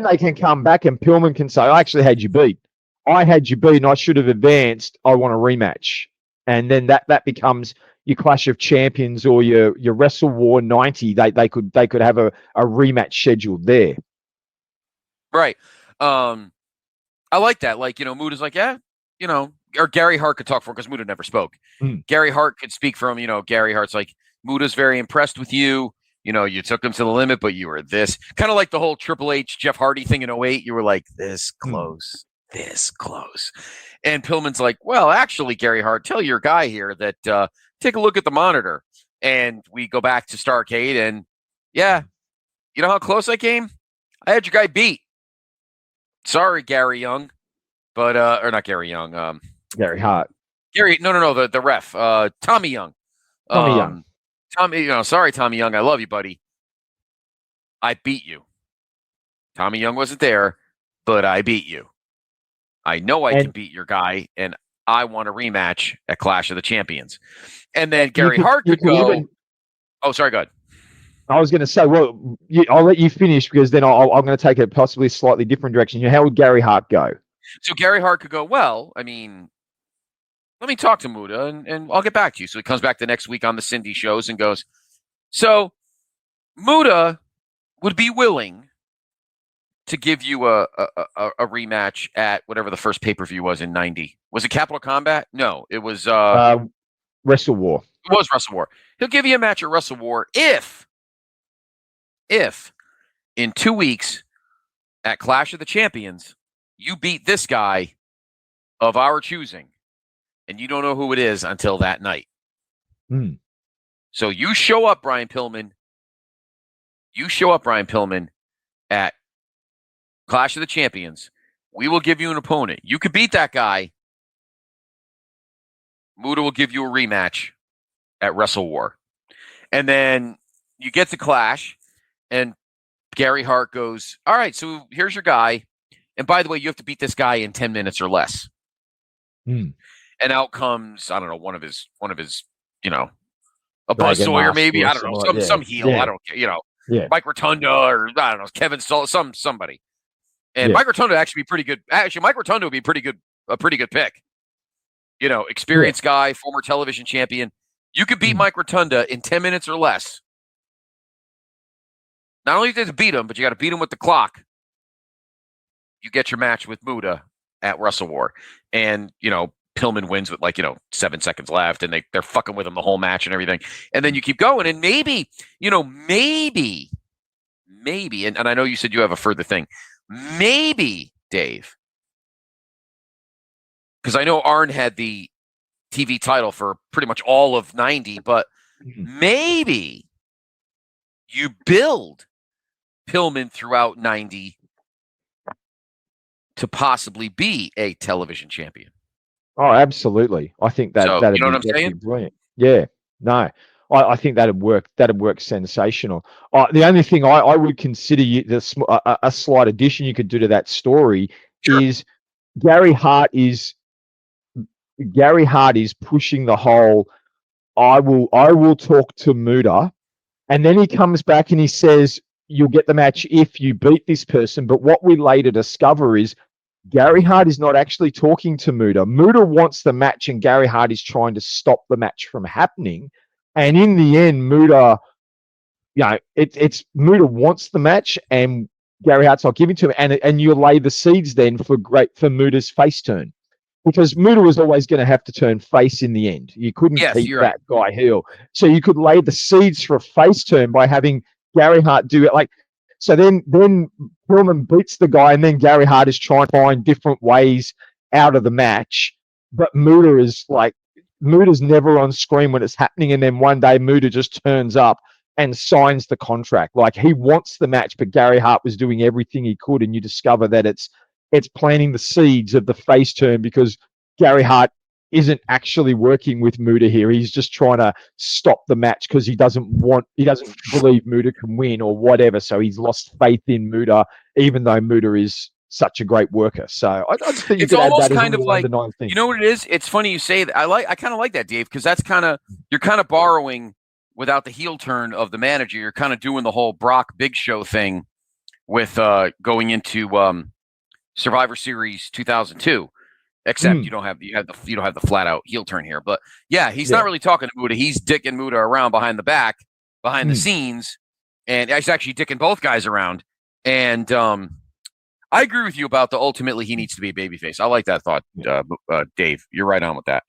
they can come back and Pillman can say, "I actually had you beat. I had you beat, and I should have advanced. I want a rematch." And then that becomes your Clash of Champions or your Wrestle War 90. They could have a rematch scheduled there. Right. I like that. Like, Muta's like, yeah, or Gary Hart could talk for him because Muta never spoke. Gary Hart could speak for him. Gary Hart's like, Muta's very impressed with you. You took him to the limit, but you were this. Kind of like the whole Triple H, Jeff Hardy thing in 08. You were like, this close. And Pillman's like, well, actually, Gary Hart, tell your guy here that take a look at the monitor. And we go back to Starrcade, and yeah, you know how close I came? I had your guy beat. Sorry, Gary Young, but or not Gary Young, Gary Hart. No, the ref, Tommy Young. Tommy, sorry, Tommy Young, I love you, buddy. I beat you. Tommy Young wasn't there, but I beat you. I know I can beat your guy, and I want a rematch at Clash of the Champions. And then Gary Hart could go. Oh, sorry, go ahead. I was going to say, well, I'll let you finish because then I'm going to take it possibly a slightly different direction. How would Gary Hart go? So Gary Hart could go, well, I mean, let me talk to Muta, and I'll get back to you. So he comes back the next week on the Cindy shows and goes, so Muta would be willing to give you a rematch at whatever the first pay-per-view was in 90. Was it Capital Combat? No, it was Wrestle War. It was Wrestle War. He'll give you a match at Wrestle War if in 2 weeks at Clash of the Champions, you beat this guy of our choosing, and you don't know who it is until that night. So you show up, Brian Pillman. At Clash of the Champions. We will give you an opponent. You could beat that guy. Muta will give you a rematch at Wrestle War. And then you get to Clash, and Gary Hart goes, all right, so here's your guy. And by the way, you have to beat this guy in 10 minutes or less. And out comes, I don't know, one of his, a Buzz Sawyer maybe. I don't know, some heel. Yeah. I don't care, Mike Rotunda or I don't know, Kevin Stoll, somebody. And Mike Rotunda actually be pretty good. Actually, Mike Rotunda would be a pretty good pick. Experienced guy, former television champion. You could beat Mike Rotunda in 10 minutes or less. Not only did you beat him, but you got to beat him with the clock. You get your match with Muta at Wrestle War. And, Pillman wins with 7 seconds left, and they're fucking with him the whole match and everything. And then you keep going, and maybe, and I know you said you have a further thing. Maybe, Dave, because I know Arn had the TV title for pretty much all of 90, but maybe you build Pillman throughout 90 to possibly be a television champion. Oh, absolutely. I think that'd you know what I'm saying? Brilliant. Yeah. No. I think that'd work. That'd work sensational. The only thing I would consider a slight addition you could do to that story is Gary Hart is pushing the whole. I will talk to Muta, and then he comes back and he says you'll get the match if you beat this person. But what we later discover is Gary Hart is not actually talking to Muta. Muta wants the match, and Gary Hart is trying to stop the match from happening. And in the end, Muta, it's Muta wants the match, and Gary Hart's not giving to him. And you lay the seeds then for Muta's face turn, because Muta was always going to have to turn face in the end. You couldn't keep that guy heel, so you could lay the seeds for a face turn by having Gary Hart do it. Like So then Pillman beats the guy, and then Gary Hart is trying to find different ways out of the match. But Muda's never on screen when it's happening, and then one day Muda just turns up and signs the contract. Like, he wants the match, but Gary Hart was doing everything he could, and you discover that it's planting the seeds of the face turn, because Gary Hart isn't actually working with Muda here. He's just trying to stop the match because he doesn't believe Muda can win or whatever. So he's lost faith in Muda, even though Muda is such a great worker. So I just think it's almost kind of like, thing. You know what it is? It's funny you say that. I kind of like that, Dave, because that's you're kind of borrowing without the heel turn of the manager. You're kind of doing the whole Brock Big Show thing with going into Survivor Series 2002. Except you don't have the flat out heel turn here. But yeah, he's not really talking to Muda. He's dicking Muda around behind the scenes, and he's actually dicking both guys around. And I agree with you about ultimately he needs to be a babyface. I like that thought, Dave. You're right on with that.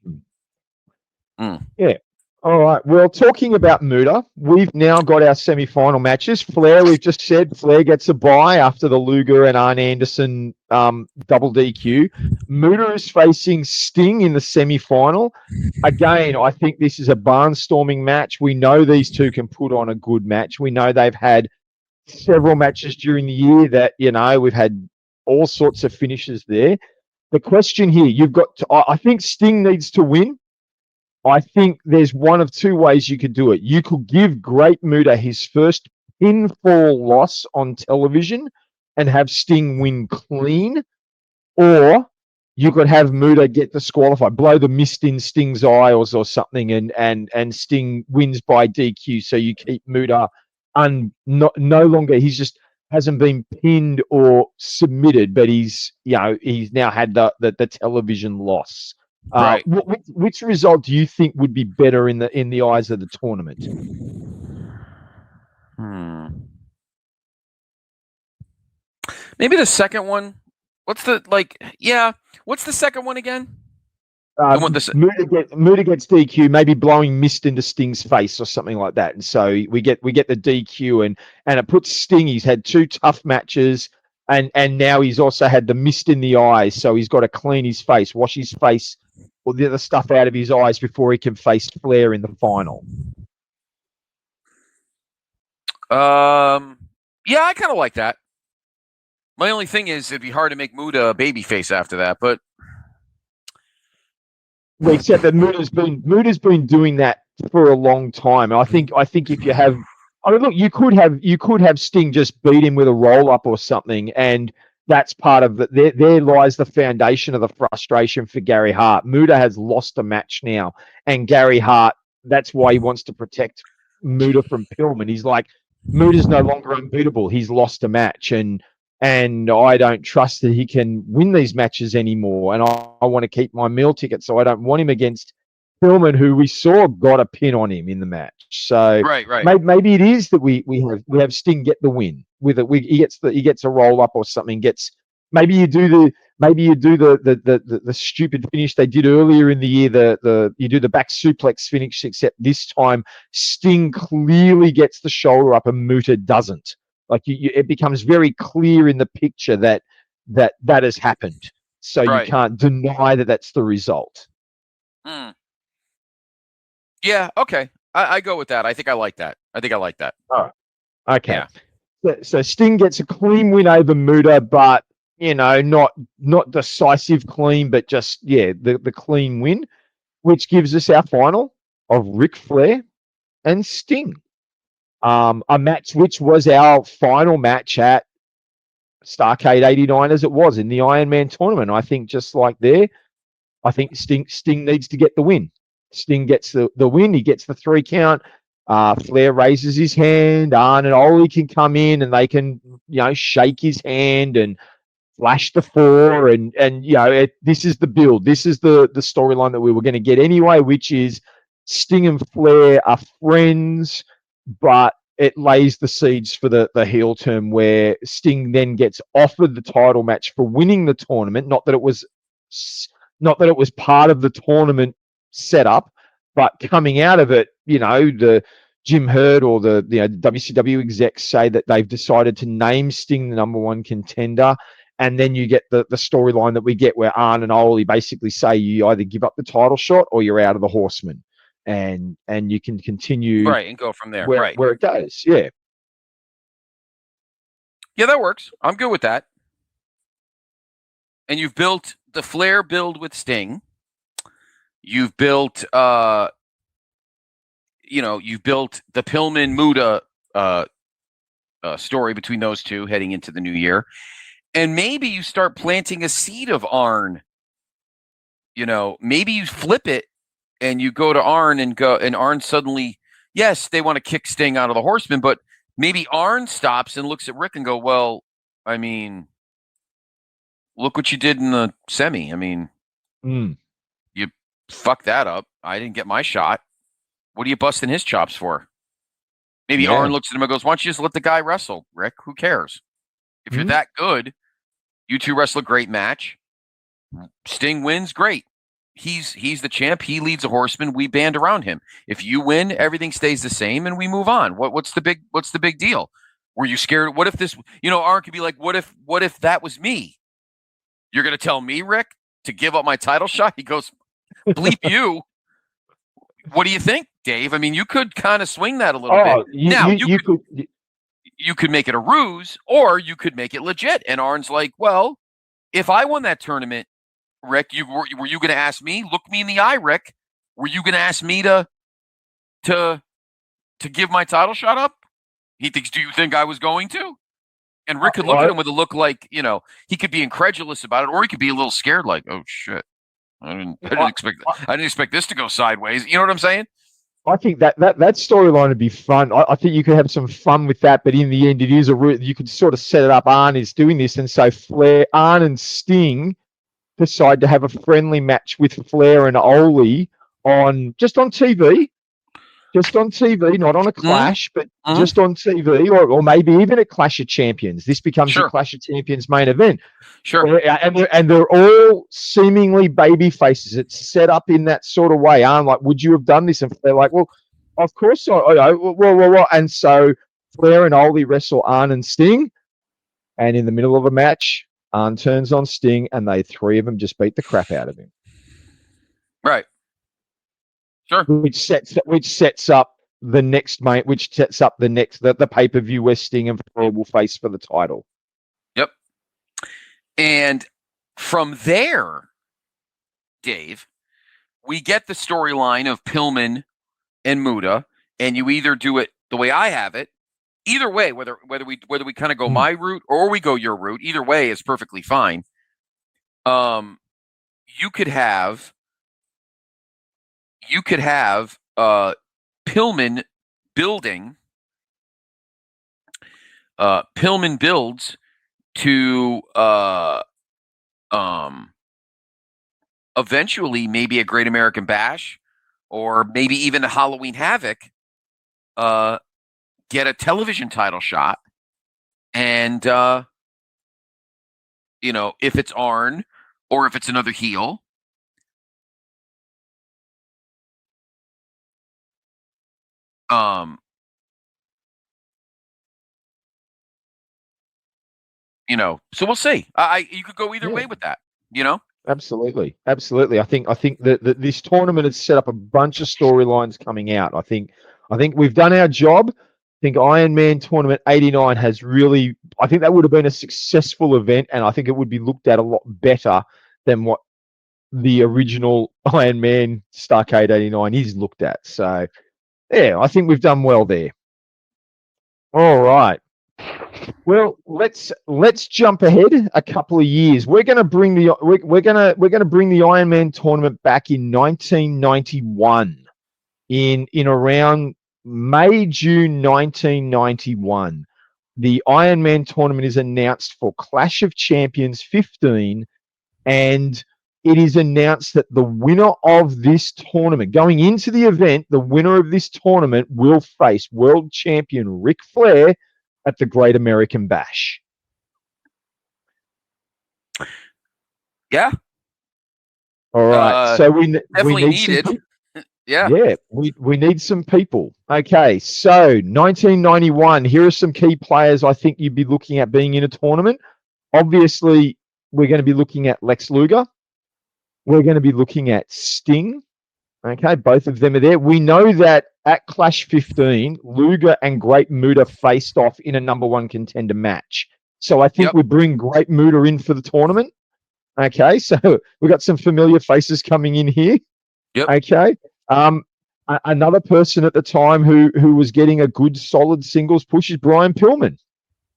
Yeah. All right. Well, talking about Muda, we've now got our semi-final matches. Flair, we've just said Flair gets a bye after the Luger and Arn Anderson double DQ. Muda is facing Sting in the semi-final. Again, I think this is a barnstorming match. We know these two can put on a good match. We know they've had several matches during the year that, we've had all sorts of finishes there. The question here, I think Sting needs to win. I think there's one of two ways you could do it. You could give Great Muta his first pinfall loss on television and have Sting win clean, or you could have Muta get disqualified, blow the mist in Sting's eye or something, and Sting wins by DQ. So you keep Muta no longer. He's just hasn't been pinned or submitted, but he's now had the television loss. Right. Which result do you think would be better in the eyes of the tournament? Maybe the second one. What's the second one again? Muta gets DQ, maybe blowing mist into Sting's face or something like that, and so we get the DQ, and it puts Sting. He's had two tough matches, and now he's also had the mist in the eyes, so he's got to clean his face, wash his face, or the other stuff out of his eyes before he can face Flair in the final. Yeah, I kind of like that. My only thing is it'd be hard to make Muta a babyface after that, but except that Muda's been doing that for a long time. I think if you have, look, you could have Sting just beat him with a roll up or something, and that's part of it. There lies the foundation of the frustration for Gary Hart. Muta has lost a match now, and Gary Hart, that's why he wants to protect Muta from Pillman. He's like, Muta's no longer unbeatable. He's lost a match, and I don't trust that he can win these matches anymore. And I want to keep my meal ticket, so I don't want him against Pillman, who we saw got a pin on him in the match. So right. Maybe it is that we have Sting get the win with it. He gets a roll up or something. Maybe you do the stupid finish they did earlier in the year. You do the back suplex finish, except this time Sting clearly gets the shoulder up and Muta doesn't. Like it becomes very clear in the picture that has happened. So you can't deny that that's the result. Yeah. Okay. I go with that. I think I like that. All right. Okay. Yeah. So Sting gets a clean win over Muta, but not decisive clean, but just the clean win, which gives us our final of Ric Flair and Sting. A match which was our final match at Starrcade 89 as it was in the Iron Man tournament. I think just like there, I think Sting needs to get the win. Sting gets the win. He gets the 3 count. Flair raises his hand. Arn and Ole can come in and they can, shake his hand and flash the 4. And this is the build. This is the storyline that we were going to get anyway, which is Sting and Flair are friends, but it lays the seeds for the heel turn where Sting then gets offered the title match for winning the tournament. Not that it was part of the tournament setup, but coming out of it, the Jim Herd or the WCW execs say that they've decided to name Sting the number one contender. And then you get the storyline that we get where Arn and Ole basically say you either give up the title shot or you're out of the Horsemen. And you can continue right, and go from there. where it goes. Yeah. Yeah, that works. I'm good with that. And you've built the Flair build with Sting. You've built you've built the Pillman Muta story between those two heading into the new year. And maybe you start planting a seed of Arn. Maybe you flip it and you go to Arn and Arn suddenly, yes, they want to kick Sting out of the Horsemen, but maybe Arn stops and looks at Rick and go, well, I mean, look what you did in the semi. I mean, you fucked that up. I didn't get my shot. What are you busting his chops for? Maybe Arn looks at him and goes, why don't you just let the guy wrestle, Rick? Who cares? If you're that good, you two wrestle a great match. Sting wins, great. He's the champ. He leads a Horseman. We band around him. If you win, everything stays the same, and we move on. What's the big deal? Were you scared? What if this? Arn could be like, what if that was me? You're gonna tell me, Rick, to give up my title shot? He goes, bleep you. What do you think, Dave? I mean, you could kind of swing that a little bit. You could make it a ruse, or you could make it legit. And Arn's like, well, if I won that tournament, Rick, were you going to ask me? Look me in the eye, Rick. Were you going to ask me to give my title shot up? He thinks, do you think I was going to? And Rick could look at him with a look like, he could be incredulous about it, or he could be a little scared, like, oh shit, I didn't expect this to go sideways. You know what I'm saying? I think that storyline would be fun. I think you could have some fun with that, but in the end, it is you could sort of set it up. Arn is doing this, and so Arn and Sting decide to have a friendly match with Flair and Ole just on TV, not on a clash, but just on TV, or maybe even a Clash of Champions. This becomes the Clash of Champions main event. Sure. And they're all seemingly baby faces. It's set up in that sort of way. I'm like, would you have done this? And they're like, well, of course. Well. And so Flair and Ole wrestle Arn and Sting. And in the middle of a match, Arn turns on Sting, and three of them just beat the crap out of him. Right. Sure. Which sets up the next the pay-per-view where Sting and Flair will face for the title. Yep. And from there, Dave, we get the storyline of Pillman and Muta, and you either do it the way I have it. Either way, whether we kind of go my route or we go your route, either way is perfectly fine. You could have Pillman building. Pillman builds to eventually maybe a Great American Bash, or maybe even a Halloween Havoc. Get a television title shot, and if it's Arn or if it's another heel, so we'll see. You could go either way with that, Absolutely. I think that this tournament has set up a bunch of storylines coming out. I think we've done our job. I think Iron Man Tournament 89 has really, I think that would have been a successful event, and I think it would be looked at a lot better than what the original Iron Man Starrcade 89 is looked at. So, yeah, I think we've done well there. All right. Well, let's jump ahead a couple of years. We're going to bring the Iron Man tournament back in 1991, in around May, June 1991. The Iron Man tournament is announced for Clash of Champions 15, and it is announced that the winner of this tournament, going into the event, the winner of this tournament will face world champion Ric Flair at the Great American Bash. Yeah. All right. So we definitely need needed. Yeah. Yeah, we need some people. Okay, so 1991. Here are some key players I think you'd be looking at being in a tournament. Obviously, we're going to be looking at Lex Luger. We're going to be looking at Sting. Okay, both of them are there. We know that at Clash 15, Luger and Great Muta faced off in a number one contender match. So I think we bring Great Muta in for the tournament. Okay, so we've got some familiar faces coming in here. Yep. Okay. Another person at the time who was getting a good solid singles push is Brian Pillman.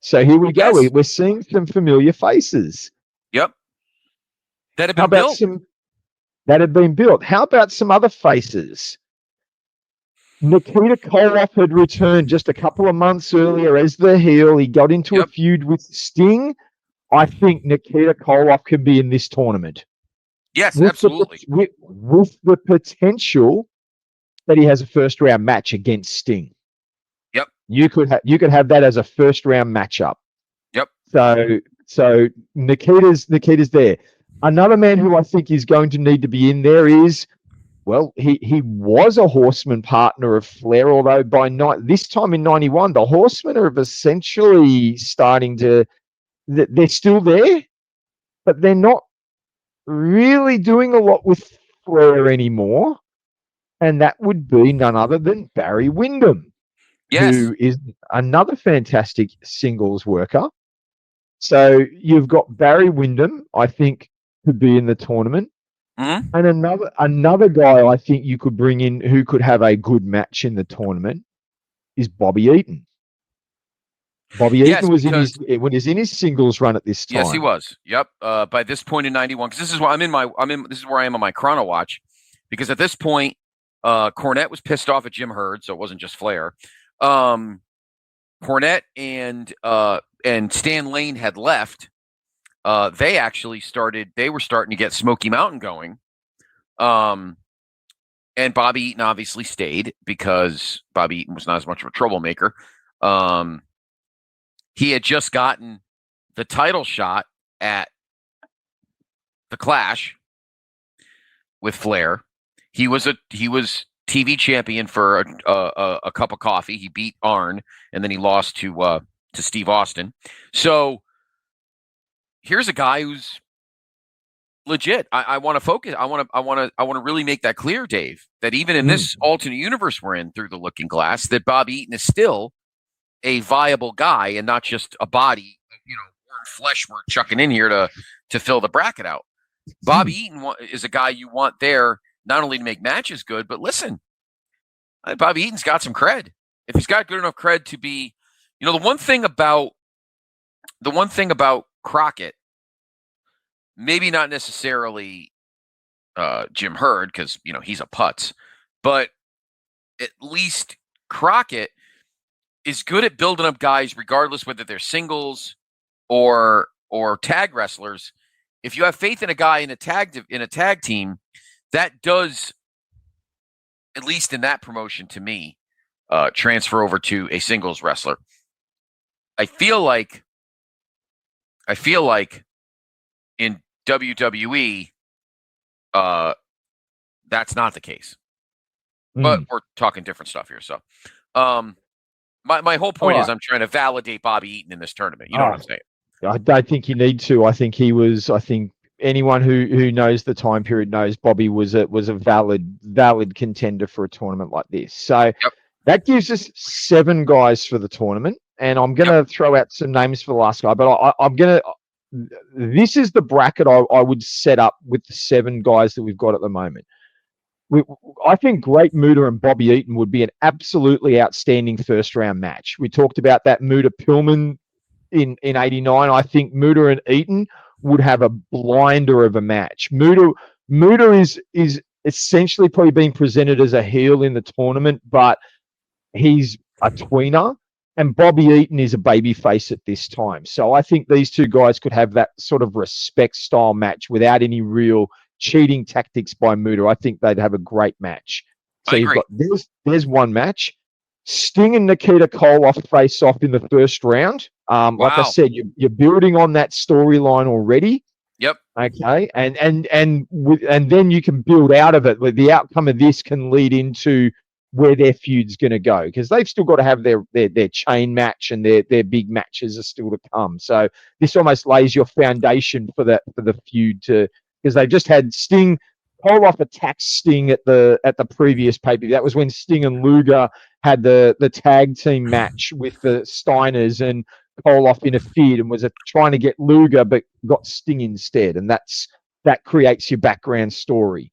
So here we go. Yes. We're seeing some familiar faces. Yep. That had How been about built. some that had been built? How about some other faces? Nikita Koloff had returned just a couple of months earlier as the heel. He got into a feud with Sting. I think Nikita Koloff can be in this tournament. Yes, absolutely. With the potential that he has a first round match against Sting. Yep. You could have that as a first round matchup. Yep. So Nikita's there. Another man who I think is going to need to be in there is, well, he was a Horseman partner of Flair, although this time in 91, the Horsemen are essentially starting to, they're still there, but they're not really doing a lot with Flair anymore. And that would be none other than Barry Windham, who is another fantastic singles worker. So you've got Barry Windham, I think, could be in the tournament. Mm-hmm. And another guy I think you could bring in who could have a good match in the tournament is Bobby Eaton. Bobby Eaton was in his singles run at this time. Yes, he was. Yep. By this point in 91, because this is where this is where I am on my chrono watch, because at this point, Cornette was pissed off at Jim Herd, so it wasn't just Flair. Cornette and Stan Lane had left. They actually were starting to get Smoky Mountain going. And Bobby Eaton obviously stayed because Bobby Eaton was not as much of a troublemaker. He had just gotten the title shot at the Clash with Flair. He was TV champion for a cup of coffee. He beat Arn, and then he lost to Steve Austin. So here's a guy who's legit. I want to focus. I want to really make that clear, Dave, that even in this alternate universe we're in through the Looking Glass, that Bobby Eaton is still a viable guy and not just a body, flesh we're chucking in here to fill the bracket out. Bobby Eaton is a guy you want there not only to make matches good, but listen, Bobby Eaton's got some cred. If he's got good enough cred to be, the one thing about Crockett, maybe not necessarily Jim Herd, because he's a putz, but at least Crockett is good at building up guys, regardless whether they're singles or tag wrestlers. If you have faith in a guy in a tag team, that does, at least in that promotion to me, transfer over to a singles wrestler. I feel like in WWE, that's not the case. But we're talking different stuff here. So, my whole point is I'm trying to validate Bobby Eaton in this tournament. You know what I'm saying? I don't think you need to. I think anyone who knows the time period knows Bobby was a valid contender for a tournament like this. So that gives us 7 guys for the tournament. And I'm going to throw out some names for the last guy, but this is the bracket I would set up with the 7 guys that we've got at the moment. I think Great Muta and Bobby Eaton would be an absolutely outstanding first round match. We talked about that Muta Pillman in 89. I think Muta and Eaton would have a blinder of a match. Muta is essentially probably being presented as a heel in the tournament, but he's a tweener. And Bobby Eaton is a babyface at this time. So I think these 2 guys could have that sort of respect style match without any real cheating tactics by Muta. I think they'd have a great match. So you've got there's one match. Sting and Nikita Koloff face off in the first round. Like I said, you're building on that storyline already. Yep. Okay, and then you can build out of it. The outcome of this can lead into where their feud's going to go, because they've still got to have their chain match, and their big matches are still to come. So this almost lays your foundation for the feud, because they just had Sting. Koloff attacked Sting at the previous pay-per-view. That was when Sting and Luger had the tag team match with the Steiners, and Koloff interfered and was trying to get Luger, but got Sting instead, and that creates your background story.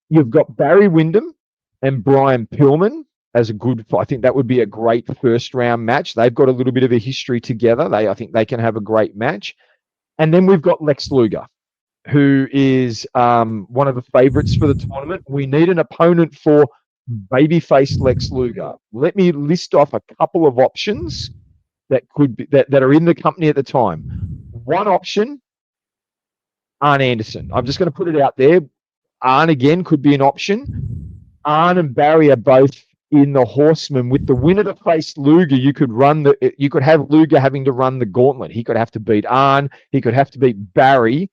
You've got Barry Windham and Brian Pillman as a good. I think that would be a great first round match. They've got a little bit of a history together. I think they can have a great match. And then we've got Lex Luger, who is one of the favorites for the tournament. We need an opponent for babyface Lex Luger. Let me list off a couple of options that could be that are in the company at the time. One option, Arn Anderson. I'm just going to put it out there. Arn again could be an option. Arn and Barry are both in the Horsemen. With the winner to face Luger, you could have Luger having to run the gauntlet. He could have to beat Arn. He could have to beat Barry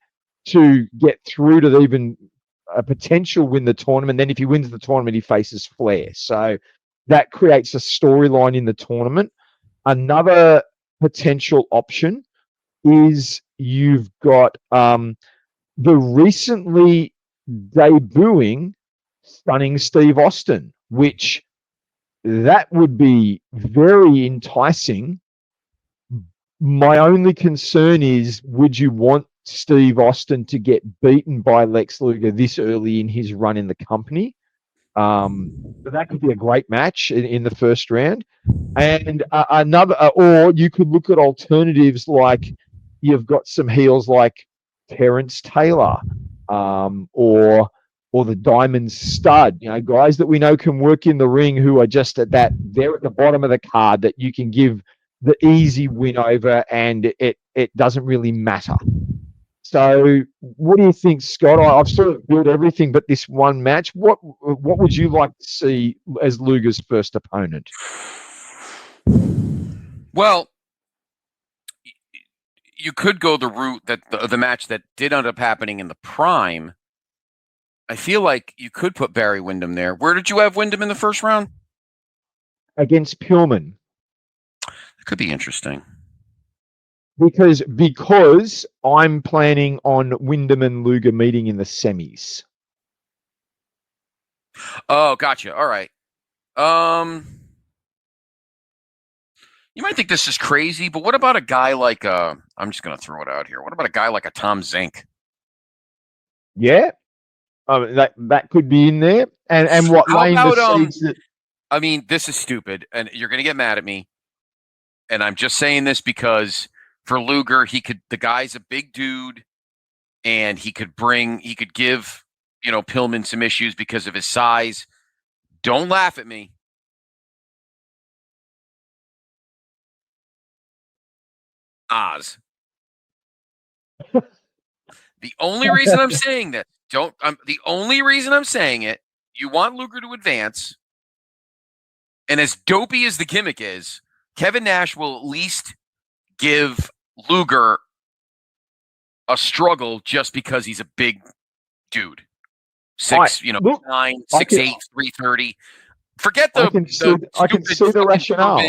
to get through to even a potential win the tournament. Then if he wins the tournament, he faces Flair. So that creates a storyline in the tournament. Another potential option is you've got the recently debuting Stunning Steve Austin, which that would be very enticing. My only concern is, would you want Steve Austin to get beaten by Lex Luger this early in his run in the company? But that could be a great match in the first round. And or you could look at alternatives, like you've got some heels like Terrence Taylor, or the Diamond Stud, guys that we know can work in the ring, who are just they're at the bottom of the card, that you can give the easy win over, and it doesn't really matter. So what do you think, Scott? I've sort of built everything but this one match. What would you like to see as Luger's first opponent? Well, you could go the route that the match that did end up happening in the Prime. I feel like you could put Barry Windham there. Where did you have Windham in the first round? Against Pillman. It could be interesting. Because I'm planning on Windham and Luger meeting in the semis. Oh, gotcha. All right. You might think this is crazy, but what about a guy like I'm just going to throw it out here. What about a guy like a Tom Zink? Yeah, that could be in there. And what laying the seeds that. I mean, this is stupid, and you're going to get mad at me. And I'm just saying this because for Luger, the guy's a big dude, and he could give, Pillman some issues because of his size. Don't laugh at me. Oz. The only reason I'm saying that, the only reason I'm saying it, you want Luger to advance, and as dopey as the gimmick is, Kevin Nash will at least give Luger a struggle just because he's a big dude. 9, 6'8", 330. Forget the I can see the rationale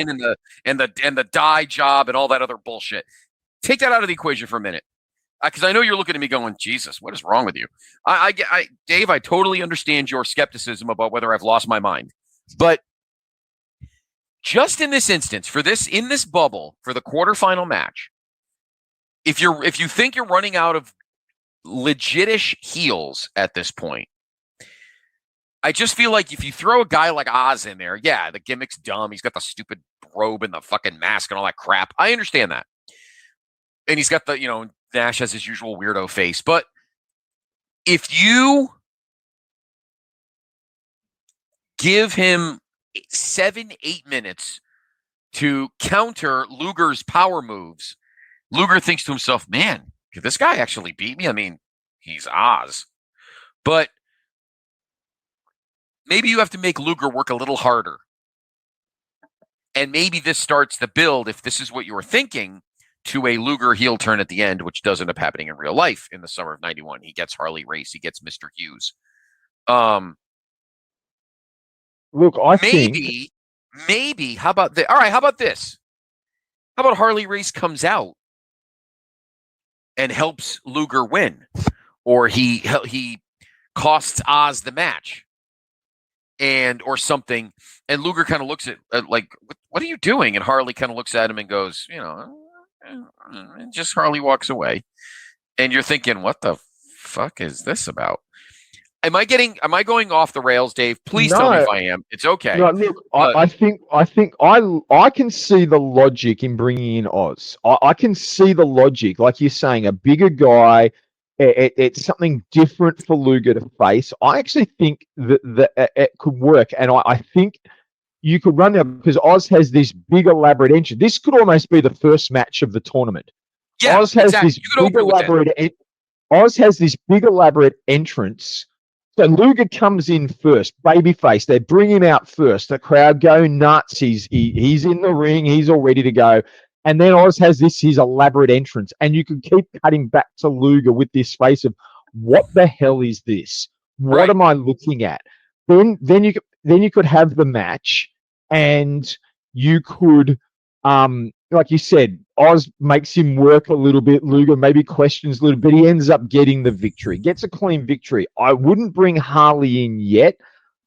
and the dye job and all that other bullshit. Take that out of the equation for a minute, because I know you're looking at me going, "Jesus, what is wrong with you?" Dave, I totally understand your skepticism about whether I've lost my mind, but just in this instance, in this bubble for the quarterfinal match, if you think you're running out of legitish heels at this point, I just feel like if you throw a guy like Oz in there, yeah, the gimmick's dumb. He's got the stupid robe and the fucking mask and all that crap. I understand that. And he's got Nash has his usual weirdo face. But if you give him 7-8 minutes to counter Luger's power moves, Luger thinks to himself, man, could this guy actually beat me? I mean, he's Oz. But maybe you have to make Luger work a little harder. And maybe this starts the build, if this is what you were thinking, to a Luger heel turn at the end, which does end up happening in real life in the summer of '91. He gets Harley Race. He gets Mr. Hughes. Look, I think maybe. How about this? All right. How about this? How about Harley Race comes out and helps Luger win, or he costs Oz the match, or something, and Luger kind of looks at like, what are you doing? And Harley kind of looks at him and goes, and just Harley walks away, and you're thinking, what the fuck is this about? Am I going off the rails, Dave? Please tell me if I am. It's okay. No, look, I think I can see the logic in bringing in Oz. I can see the logic, like you're saying, a bigger guy. It's something different for Luger to face. I actually think that it could work, and I think you could run there because Oz has this big elaborate entrance. This could almost be the first match of the tournament. Yeah, Oz has exactly. this big elaborate. Oz has this big elaborate entrance. So Luger comes in first, babyface. They bring him out first. The crowd go nuts. He's in the ring. He's all ready to go. And then Oz has his elaborate entrance. And you can keep cutting back to Luger with this face of, what the hell is this? What am I looking at? Then you could have the match, and you could, like you said, Oz makes him work a little bit. Luger maybe questions a little bit. He ends up getting the victory, gets a clean victory. I wouldn't bring Harley in yet,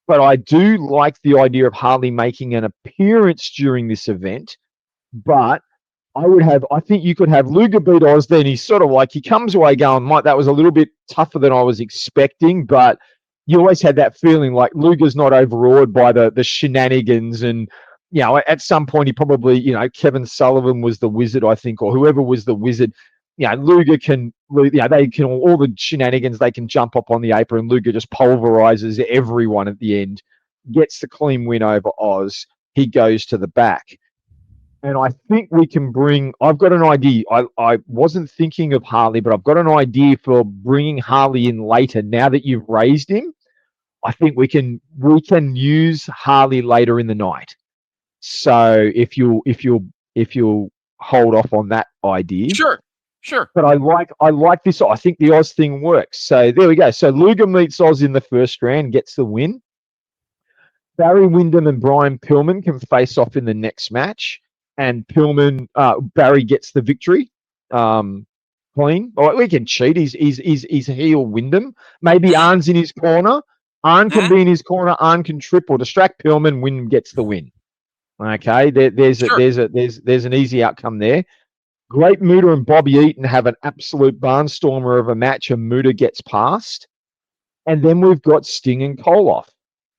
but I do like the idea of Harley making an appearance during this event. But I think you could have Luger beat Oz. Then he's sort of like, he comes away going, Mike, that was a little bit tougher than I was expecting, but you always had that feeling like Luger's not overawed by the shenanigans. And at some point he probably, Kevin Sullivan was the wizard, I think, or whoever was the wizard. Luger can, they can, all the shenanigans, they can jump up on the apron. Luger just pulverizes everyone at the end, gets the clean win over Oz. He goes to the back. And I think we can I've got an idea. I wasn't thinking of Harley, but I've got an idea for bringing Harley in later. Now that you've raised him, I think we can use Harley later in the night. So if you'll hold off on that idea. Sure. But I like this. I think the Oz thing works. So there we go. So Luger meets Oz in the first round, gets the win. Barry Windham and Brian Pillman can face off in the next match, and Barry gets the victory. Clean. Well, we can cheat. He's heel Windham. Maybe Arn's in his corner. Arn can be in his corner. Arn can trip or distract Pillman. Windham gets the win. Okay, there's an easy outcome there. Great Muta and Bobby Eaton have an absolute barnstormer of a match, and Muta gets past. And then we've got Sting and Koloff.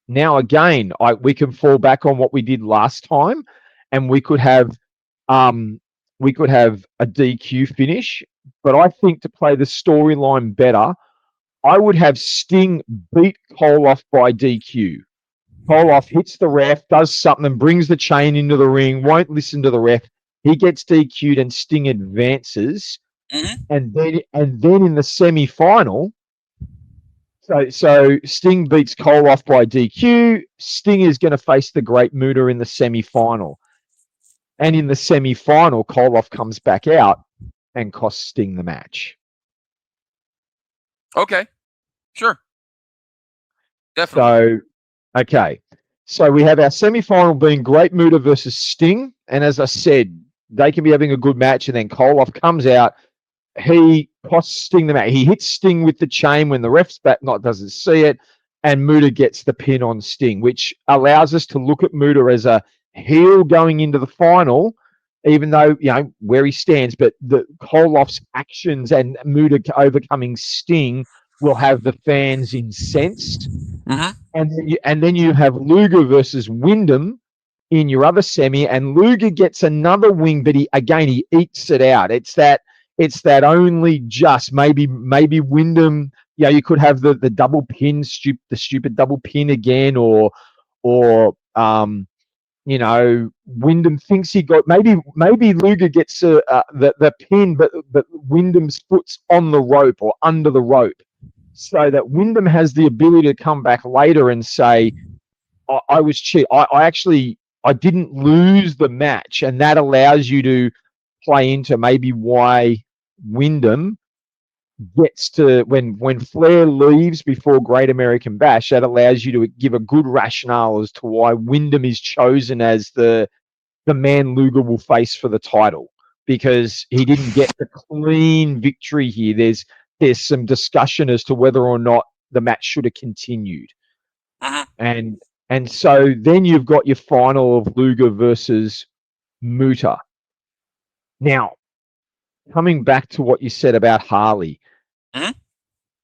Now again, we can fall back on what we did last time, and we could have a DQ finish. But I think to play the storyline better, I would have Sting beat Koloff by DQ. Koloff hits the ref, does something, brings the chain into the ring, won't listen to the ref. He gets DQ'd and Sting advances. Mm-hmm. And then in the semi-final, so Sting beats Koloff by DQ. Sting is going to face the Great Muta in the semi-final. And in the semi-final, Koloff comes back out and costs Sting the match. Okay. Sure. Definitely. So we have our semi-final being Great Muta versus Sting. And as I said, they can be having a good match, and then Koloff comes out. He costs Sting the match. He hits Sting with the chain when the ref's back, doesn't see it, and Muta gets the pin on Sting, which allows us to look at Muta as a heel going into the final, even though, where he stands, but the Koloff's actions and Muta overcoming Sting will have the fans incensed. Mm-hmm. And then you have Luger versus Windham in your other semi, and Luger gets another wing, but he eats it out. It's that only just maybe Windham. You could have the double pin, the stupid double pin again, or Windham thinks he got maybe Luger gets the pin, but Windham's foot's on the rope or under the rope, so that Windham has the ability to come back later and say, I was cheated. I didn't lose the match, and that allows you to play into maybe why Wyndham gets to when Flair leaves before Great American Bash. That allows you to give a good rationale as to why Wyndham is chosen as the man Luger will face for the title, because he didn't get the clean victory here. There's some discussion as to whether or not the match should have continued. And so then you've got your final of Luger versus Muta. Now, coming back to what you said about Harley.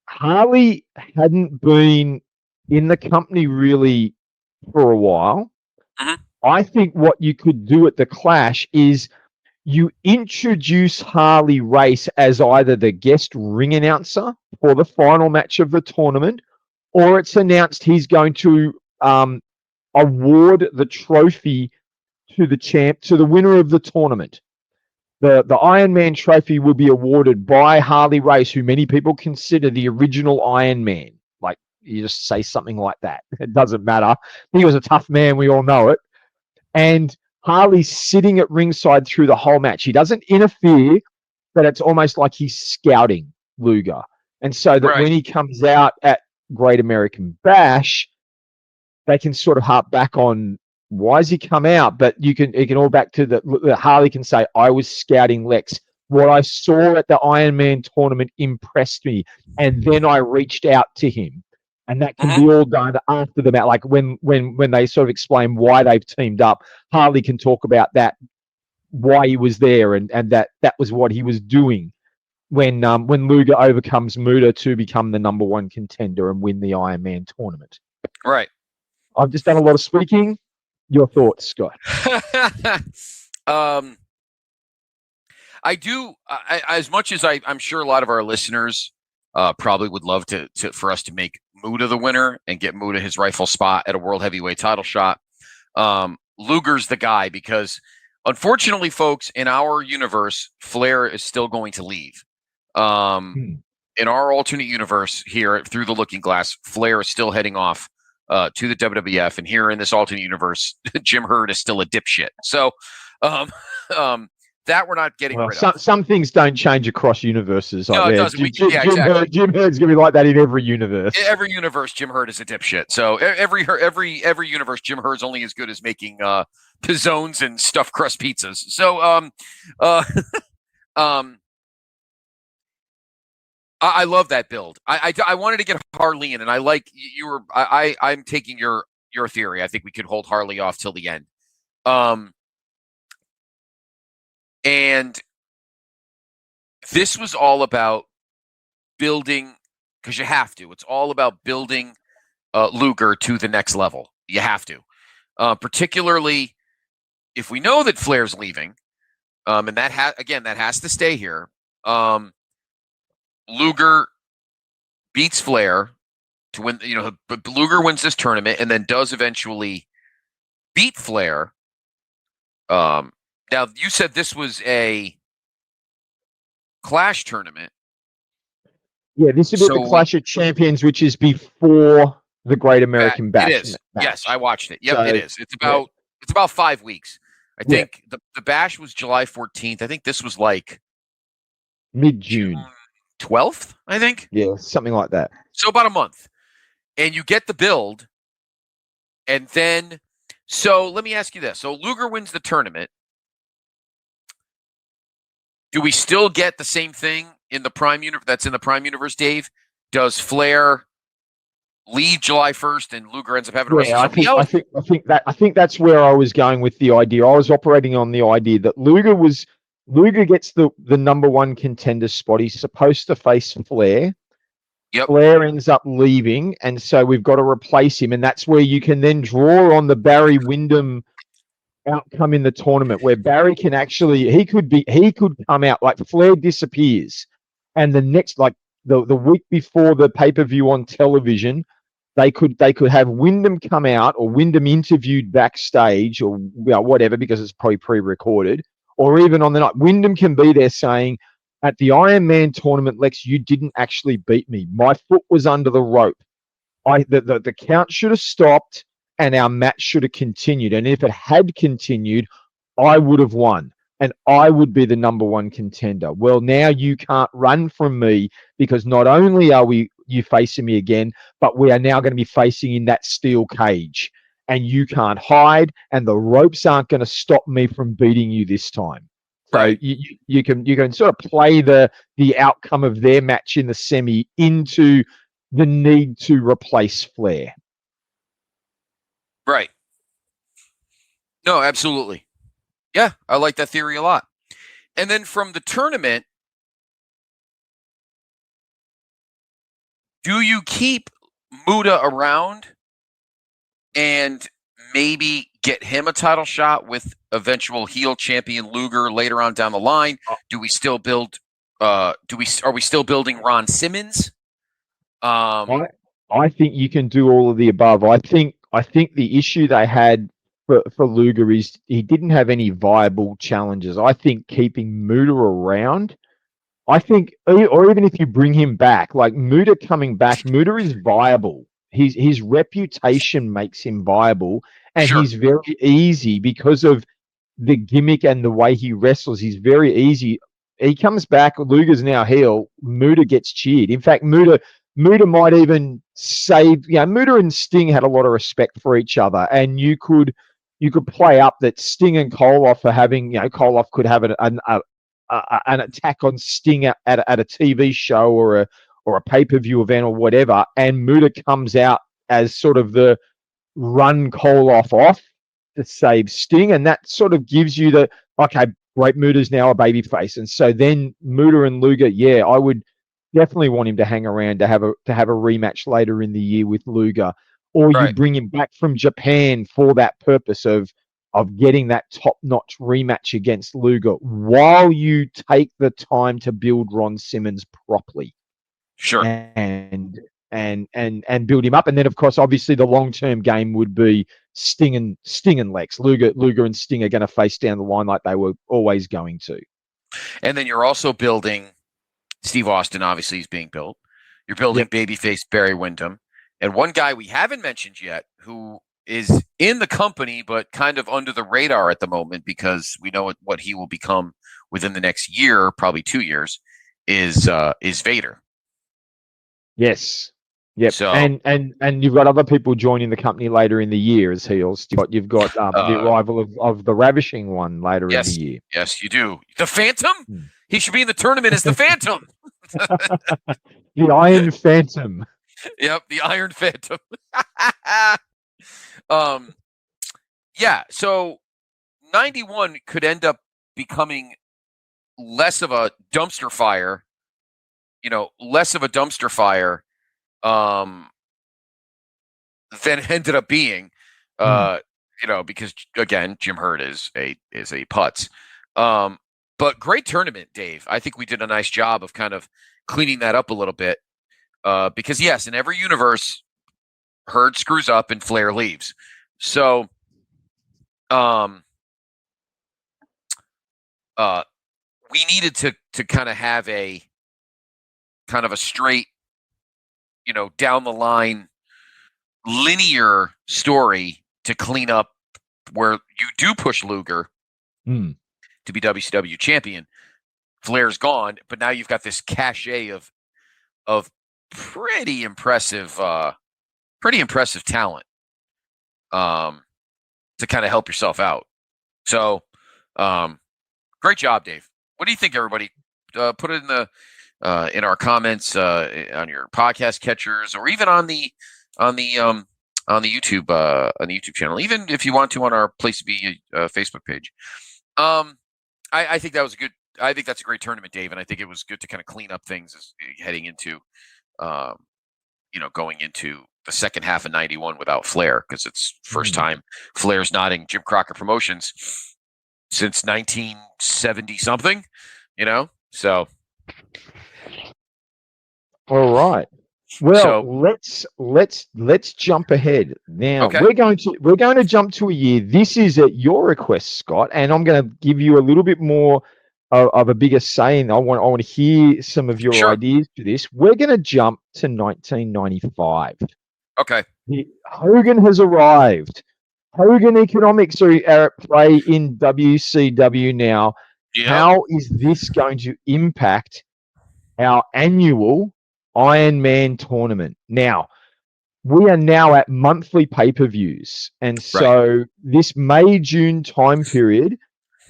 Harley hadn't been in the company really for a while. I think what you could do at the Clash is you introduce Harley Race as either the guest ring announcer for the final match of the tournament, or it's announced he's going to award the trophy to the winner of the tournament. The Iron Man trophy will be awarded by Harley Race, who many people consider the original Iron Man. Like, you just say something like that. It doesn't matter. He was a tough man. We all know it. And Harley's sitting at ringside through the whole match. He doesn't interfere, but it's almost like he's scouting Luger. And so that when he comes out at Great American Bash, they can sort of harp back on why has he come out? But it can all back to the Harley can say, I was scouting Lex. What I saw at the Iron Man tournament impressed me. And then I reached out to him. And that can be all done after the match. Like when they sort of explain why they've teamed up, Harley can talk about that, why he was there, and that was what he was doing when Luger overcomes Muta to become the number one contender and win the Iron Man tournament. Right. I've just done a lot of speaking. Your thoughts, Scott? I do, as much as I'm sure a lot of our listeners probably would love for us to make Muta the winner and get Muta his rightful spot at a world heavyweight title shot. Luger's the guy, because unfortunately, folks, in our universe, Flair is still going to leave. In our alternate universe here through the Looking Glass, Flair is still heading off to the WWF, and here in this alternate universe, Jim Herd is still a dipshit. So that we're not getting rid of. Some things don't change across universes. No, it doesn't. Exactly. Jim Herd's gonna be like that in every universe. Every universe, Jim Herd is a dipshit. So every universe, Jim Herd's only as good as making pizzones and stuffed crust pizzas. So I love that build. I wanted to get Harley in, and I like you were. I'm taking your theory. I think we could hold Harley off till the end. And this was all about building, because you have to. It's all about building Luger to the next level. You have to, particularly if we know that Flair's leaving, and that has to stay here. Luger beats Flair to win. But Luger wins this tournament and then does eventually beat Flair. Now, you said this was a Clash tournament. Yeah, this is the Clash of Champions, which is before the Great American Bash. It is. Yes, I watched it. Yep, it is. It's about 5 weeks. I think the Bash was July 14th. I think this was like mid-June. 12th, I think. Yeah, something like that. So about a month. And you get the build. And then, so let me ask you this. So Luger wins the tournament. Do we still get the same thing in the Prime universe? That's in the Prime universe, Dave. Does Flair leave July 1st and Luger ends up having to wrestle somebody else? I think that's where I was going with the idea. I was operating on the idea that Luger gets the number one contender spot. He's supposed to face Flair. Yep. Flair ends up leaving, and so we've got to replace him, and that's where you can then draw on the Barry Windham outcome in the tournament, where Barry can actually he could come out, like Flair disappears, and the next, like the week before the pay-per-view on television, they could have Windham come out, or Windham interviewed backstage, or whatever, because it's probably pre-recorded, or even on the night Windham can be there saying, at the Iron Man tournament, Lex, you didn't actually beat me. My foot was under the rope. The count should have stopped and our match should have continued. And if it had continued, I would have won. and I would be the number one contender. Well, now you can't run from me because not only are you facing me again, but we are now going to be facing in that steel cage, and you can't hide, and the ropes aren't going to stop me from beating you this time. So Right. you can sort of play the outcome of their match in the semi into the need to replace Flair. Right. No, absolutely. Yeah, I like that theory a lot. And then from the tournament, do you keep Muda around and maybe get him a title shot with eventual heel champion Luger later on down the line? Do we still build? Are we still building Ron Simmons? I think you can do all of the above. I think the issue they had for Luger is he didn't have any viable challenges. I think keeping Muda around, or even if you bring him back, like Muda coming back, Muda is viable. His reputation makes him viable, and Sure. he's very easy because of the gimmick and the way he wrestles. He's very easy. He comes back. Luger's now heel. Muda gets cheered. In fact, Muda might even save. Muda and Sting had a lot of respect for each other, and you could play up that Sting and Koloff are having. Koloff could have an attack on Sting at a TV show or a pay-per-view event or whatever, and Muda comes out as sort of the run Koloff off to save Sting, and that sort of gives you the okay, great, Muda's now a babyface, and so then Muda and Luger, I would definitely want him to hang around to have a rematch later in the year with Luger, or you Right. bring him back from Japan for that purpose of getting that top-notch rematch against Luger while you take the time to build Ron Simmons properly. Sure. And build him up. And then, of course, obviously the long-term game would be Sting and Lex. Luger and Sting are going to face down the line like they were always going to. And then you're also building Steve Austin, obviously, is being built. You're building babyface Barry Windham. And one guy we haven't mentioned yet who is in the company but kind of under the radar at the moment because we know what he will become within the next year, probably 2 years, is Vader. Yes. Yep. So, and you've got other people joining the company later in the year as heels. You've got the arrival of the Ravishing One later in the year. Yes, you do. The Phantom? He should be in the tournament as the Phantom. The Iron Phantom. Yep, the Iron Phantom. So 91 could end up becoming less of a dumpster fire, than it ended up being, because again, Jim Hurt is a putz. But great tournament, Dave. I think we did a nice job of kind of cleaning that up a little bit. Because yes, in every universe, Hurt screws up and Flair leaves. So, we needed to kind of have a straight, down the line, linear story to clean up where you do push Luger to be WCW champion. Flair's gone, but now you've got this cachet of pretty impressive talent to kind of help yourself out. So, great job, Dave. What do you think, everybody? Put it in our comments on your podcast catchers, or even on the YouTube channel. Even if you want to on our Place to Be Facebook page. I think that was I think that's a great tournament, Dave, and I think it was good to kind of clean up things heading into, going into the second half of 91 without Flair, because it's first time Flair's not in Jim Crockett Promotions since 1970 something, so. All right. Well, let's jump ahead now. Okay. We're going to jump to a year. This is at your request, Scott, and I'm going to give you a little bit more of a bigger say. And I want to hear some of your ideas for this. We're going to jump to 1995. Okay. Hogan has arrived. Hogan economics are at play in WCW now. Yep. How is this going to impact our annual Iron Man tournament? Now, we are now at monthly pay-per-views. And so this May-June time period,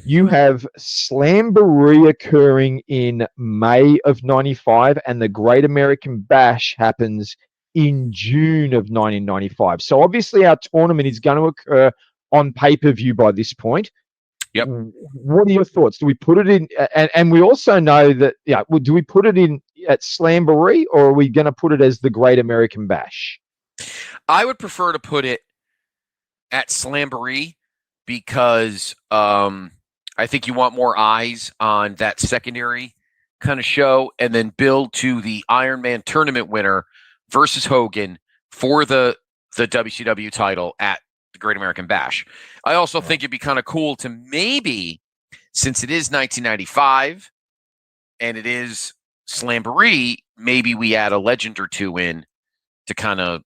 you have Slamboree occurring in May of 95, and the Great American Bash happens in June of 1995. So obviously our tournament is going to occur on pay-per-view by this point. Yep. What are your thoughts? Do we put it in? And we also know that, do we put it in at Slamboree, or are we going to put it as the Great American Bash? I would prefer to put it at Slamboree because I think you want more eyes on that secondary kind of show, and then build to the Iron Man tournament winner versus Hogan for the WCW title at the Great American Bash. I also think it'd be kind of cool to maybe, since it is 1995 and it is Slamboree, maybe we add a legend or two in to kind of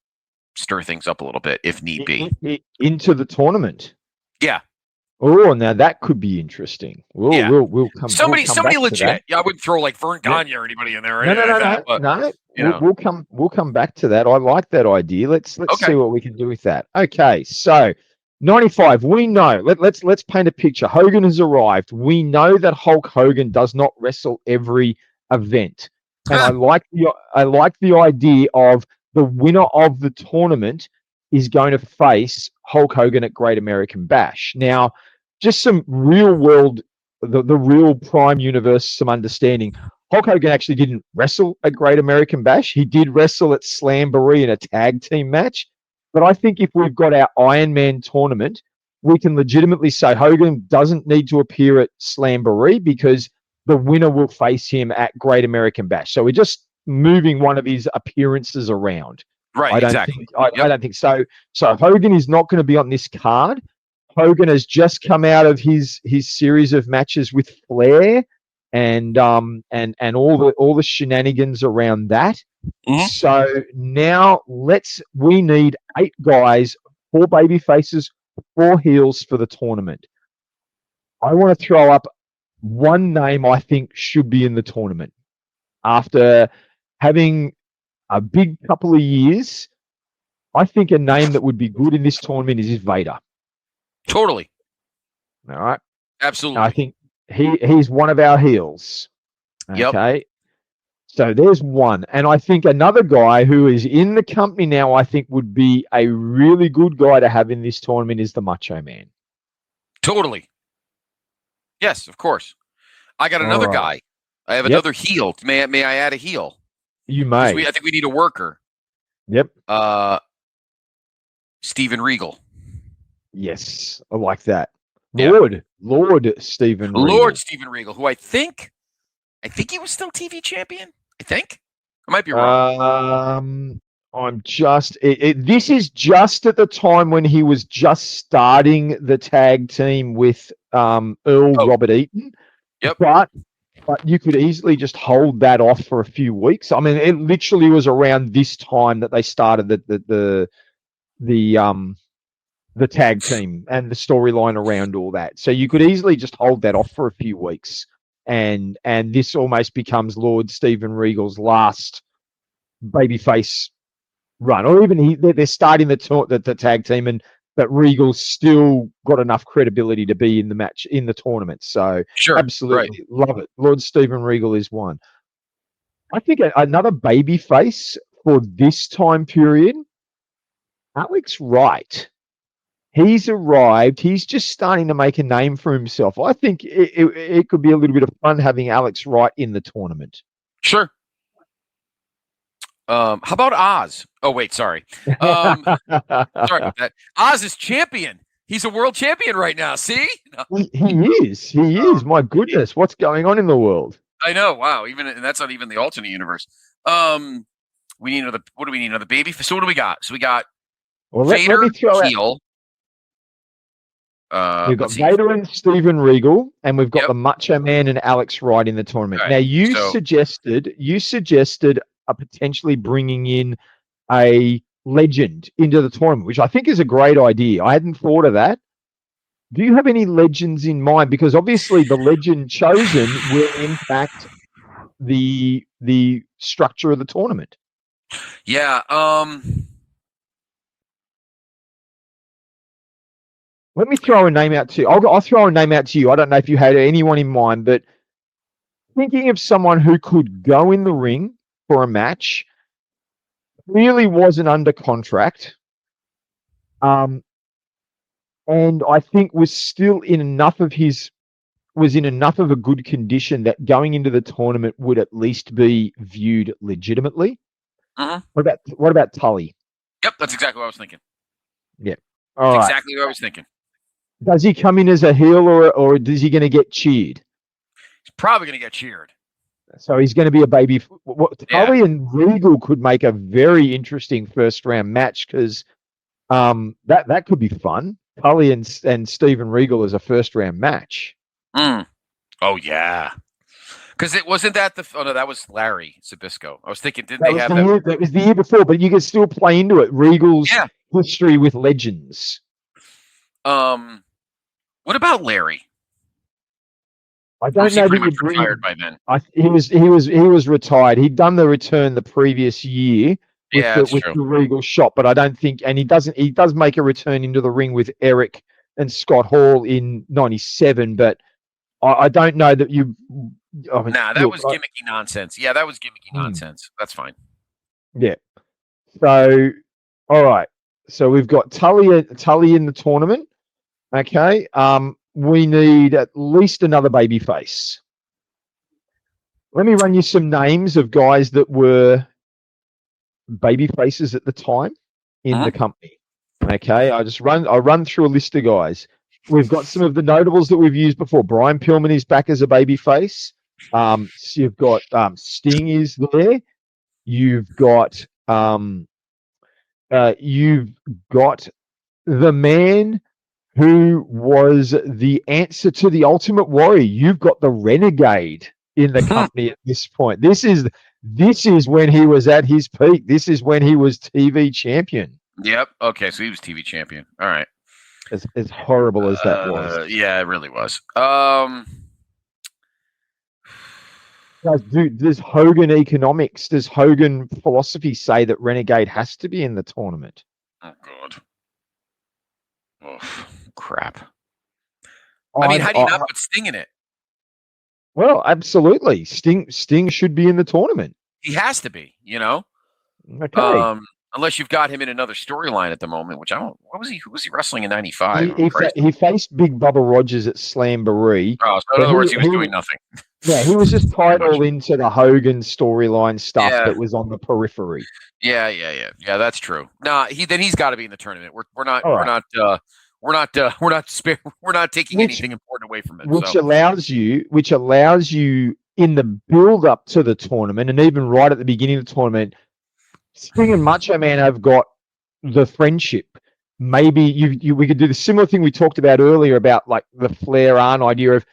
stir things up a little bit if need be. Into the tournament. Yeah. Oh, now that could be interesting. We'll come. Somebody back legit. Yeah, I wouldn't throw like Vern Gagne or anybody in there. No. We'll come back to that. I like that idea. Let's see what we can do with that. Okay, so 95. We know. Let's paint a picture. Hogan has arrived. We know that Hulk Hogan does not wrestle every event, and I like the idea of the winner of the tournament is going to face Hulk Hogan at Great American Bash. Now, just some real world, the real Prime Universe, some understanding. Hulk Hogan actually didn't wrestle at Great American Bash. He did wrestle at Slamboree in a tag team match. But I think if we've got our Iron Man tournament, we can legitimately say Hogan doesn't need to appear at Slamboree because the winner will face him at Great American Bash. So we're just moving one of his appearances around. Right, I don't think so. So Hogan is not going to be on this card. Hogan has just come out of his series of matches with Flair and all the shenanigans around that. Mm-hmm. So now we need 8 guys, 4 baby faces, 4 heels for the tournament. I want to throw up one name I think should be in the tournament. After having a big couple of years, I think a name that would be good in this tournament is Vader. Totally. All right. Absolutely. I think he's one of our heels. Okay. Yep. So there's one. And I think another guy who is in the company now, I think would be a really good guy to have in this tournament is the Macho Man. Totally. Yes, of course. I got another guy. I have another heel. May I add a heel? You may. I think we need a worker. Yep. Steven Regal. Yes, I like that. Lord Steven Regal. Lord Steven Regal, who I think he was still TV champion. I think. I might be wrong. This is just at the time when he was just starting the tag team with Robert Eaton. Yep. But you could easily just hold that off for a few weeks. I mean, it literally was around this time that they started the tag team and the storyline around all that. So you could easily just hold that off for a few weeks, and this almost becomes Lord Steven Regal's last babyface run, or even they're starting the tag team, but Regal's still got enough credibility to be in the match, in the tournament. So sure, absolutely love it. Lord Steven Regal is one. I think another babyface for this time period, Alex Wright. He's arrived. He's just starting to make a name for himself. I think it could be a little bit of fun having Alex Wright in the tournament. Sure. How about Oz? Oh, wait, sorry. Sorry about that. Oz is champion. He's a world champion right now. See? He is. He is. My goodness. What's going on in the world? I know. Wow. And that's not even the alternate universe. We need another. What do we need? Another baby? So what do we got? So we got Vader, let me throw heel. We've got Vader and Steven Regal, and we've got the Macho Man and Alex Wright in the tournament. Right. Now, you suggested potentially bringing in a legend into the tournament, which I think is a great idea. I hadn't thought of that. Do you have any legends in mind? Because obviously the legend chosen will impact the structure of the tournament. Yeah. Let me throw a name out to you. I'll throw a name out to you. I don't know if you had anyone in mind, but thinking of someone who could go in the ring for a match, really wasn't under contract, and I think was still in enough of a good condition that going into the tournament would at least be viewed legitimately. Uh-huh. What about Tully? Yep, that's exactly what I was thinking. Yeah. All right. Exactly what I was thinking. Does he come in as a heel or is he going to get cheered? He's probably going to get cheered. So he's going to be a baby. Tully and Regal could make a very interesting first round match because that could be fun. Tully and Steven Regal as a first round match. Mm. Oh yeah, because it wasn't that that was Larry Zbyszko. I was thinking, did they have that? That was the year before, but you could still play into it. Regal's history with legends. What about Larry? I don't know that you retired by then. He was retired. He'd done the return the previous year with the Regal shot, but I don't think, and he does make a return into the ring with Eric and Scott Hall in '97, but I don't know that you. That was gimmicky nonsense. Yeah, that was gimmicky nonsense. That's fine. Yeah. So, all right. So we've got Tully in the tournament. Okay. We need at least another baby face. Let me run you some names of guys that were baby faces at the time in the company. Okay. I'll run through a list of guys. We've got some of the notables that we've used before. Brian Pillman is back as a baby face. So you've got Sting is there. You've got the man who was the answer to the Ultimate Warrior. You've got the Renegade in the company at this point. This is when he was at his peak. This is when he was TV champion. Yep. Okay, so he was TV champion. All right. As horrible as that was. Yeah, it really was. Does Hogan economics, does Hogan philosophy say that Renegade has to be in the tournament? Oh, God. Oh, crap. I mean, how do you not put Sting in it? Well, absolutely. Sting should be in the tournament. He has to be, Okay. Unless you've got him in another storyline at the moment, which I don't. Who was he wrestling in '95? He faced Big Bubba Rogers at Slamboree. Oh, so in other words, he was doing nothing. Yeah, he was just tied all into the Hogan storyline stuff that was on the periphery. Yeah. That's true. He's got to be in the tournament. We're not taking anything important away from it. Which allows you in the build up to the tournament, and even right at the beginning of the tournament, Sting and Macho Man have got the friendship. Maybe we could do the similar thing we talked about earlier about like the Flair Arn idea of,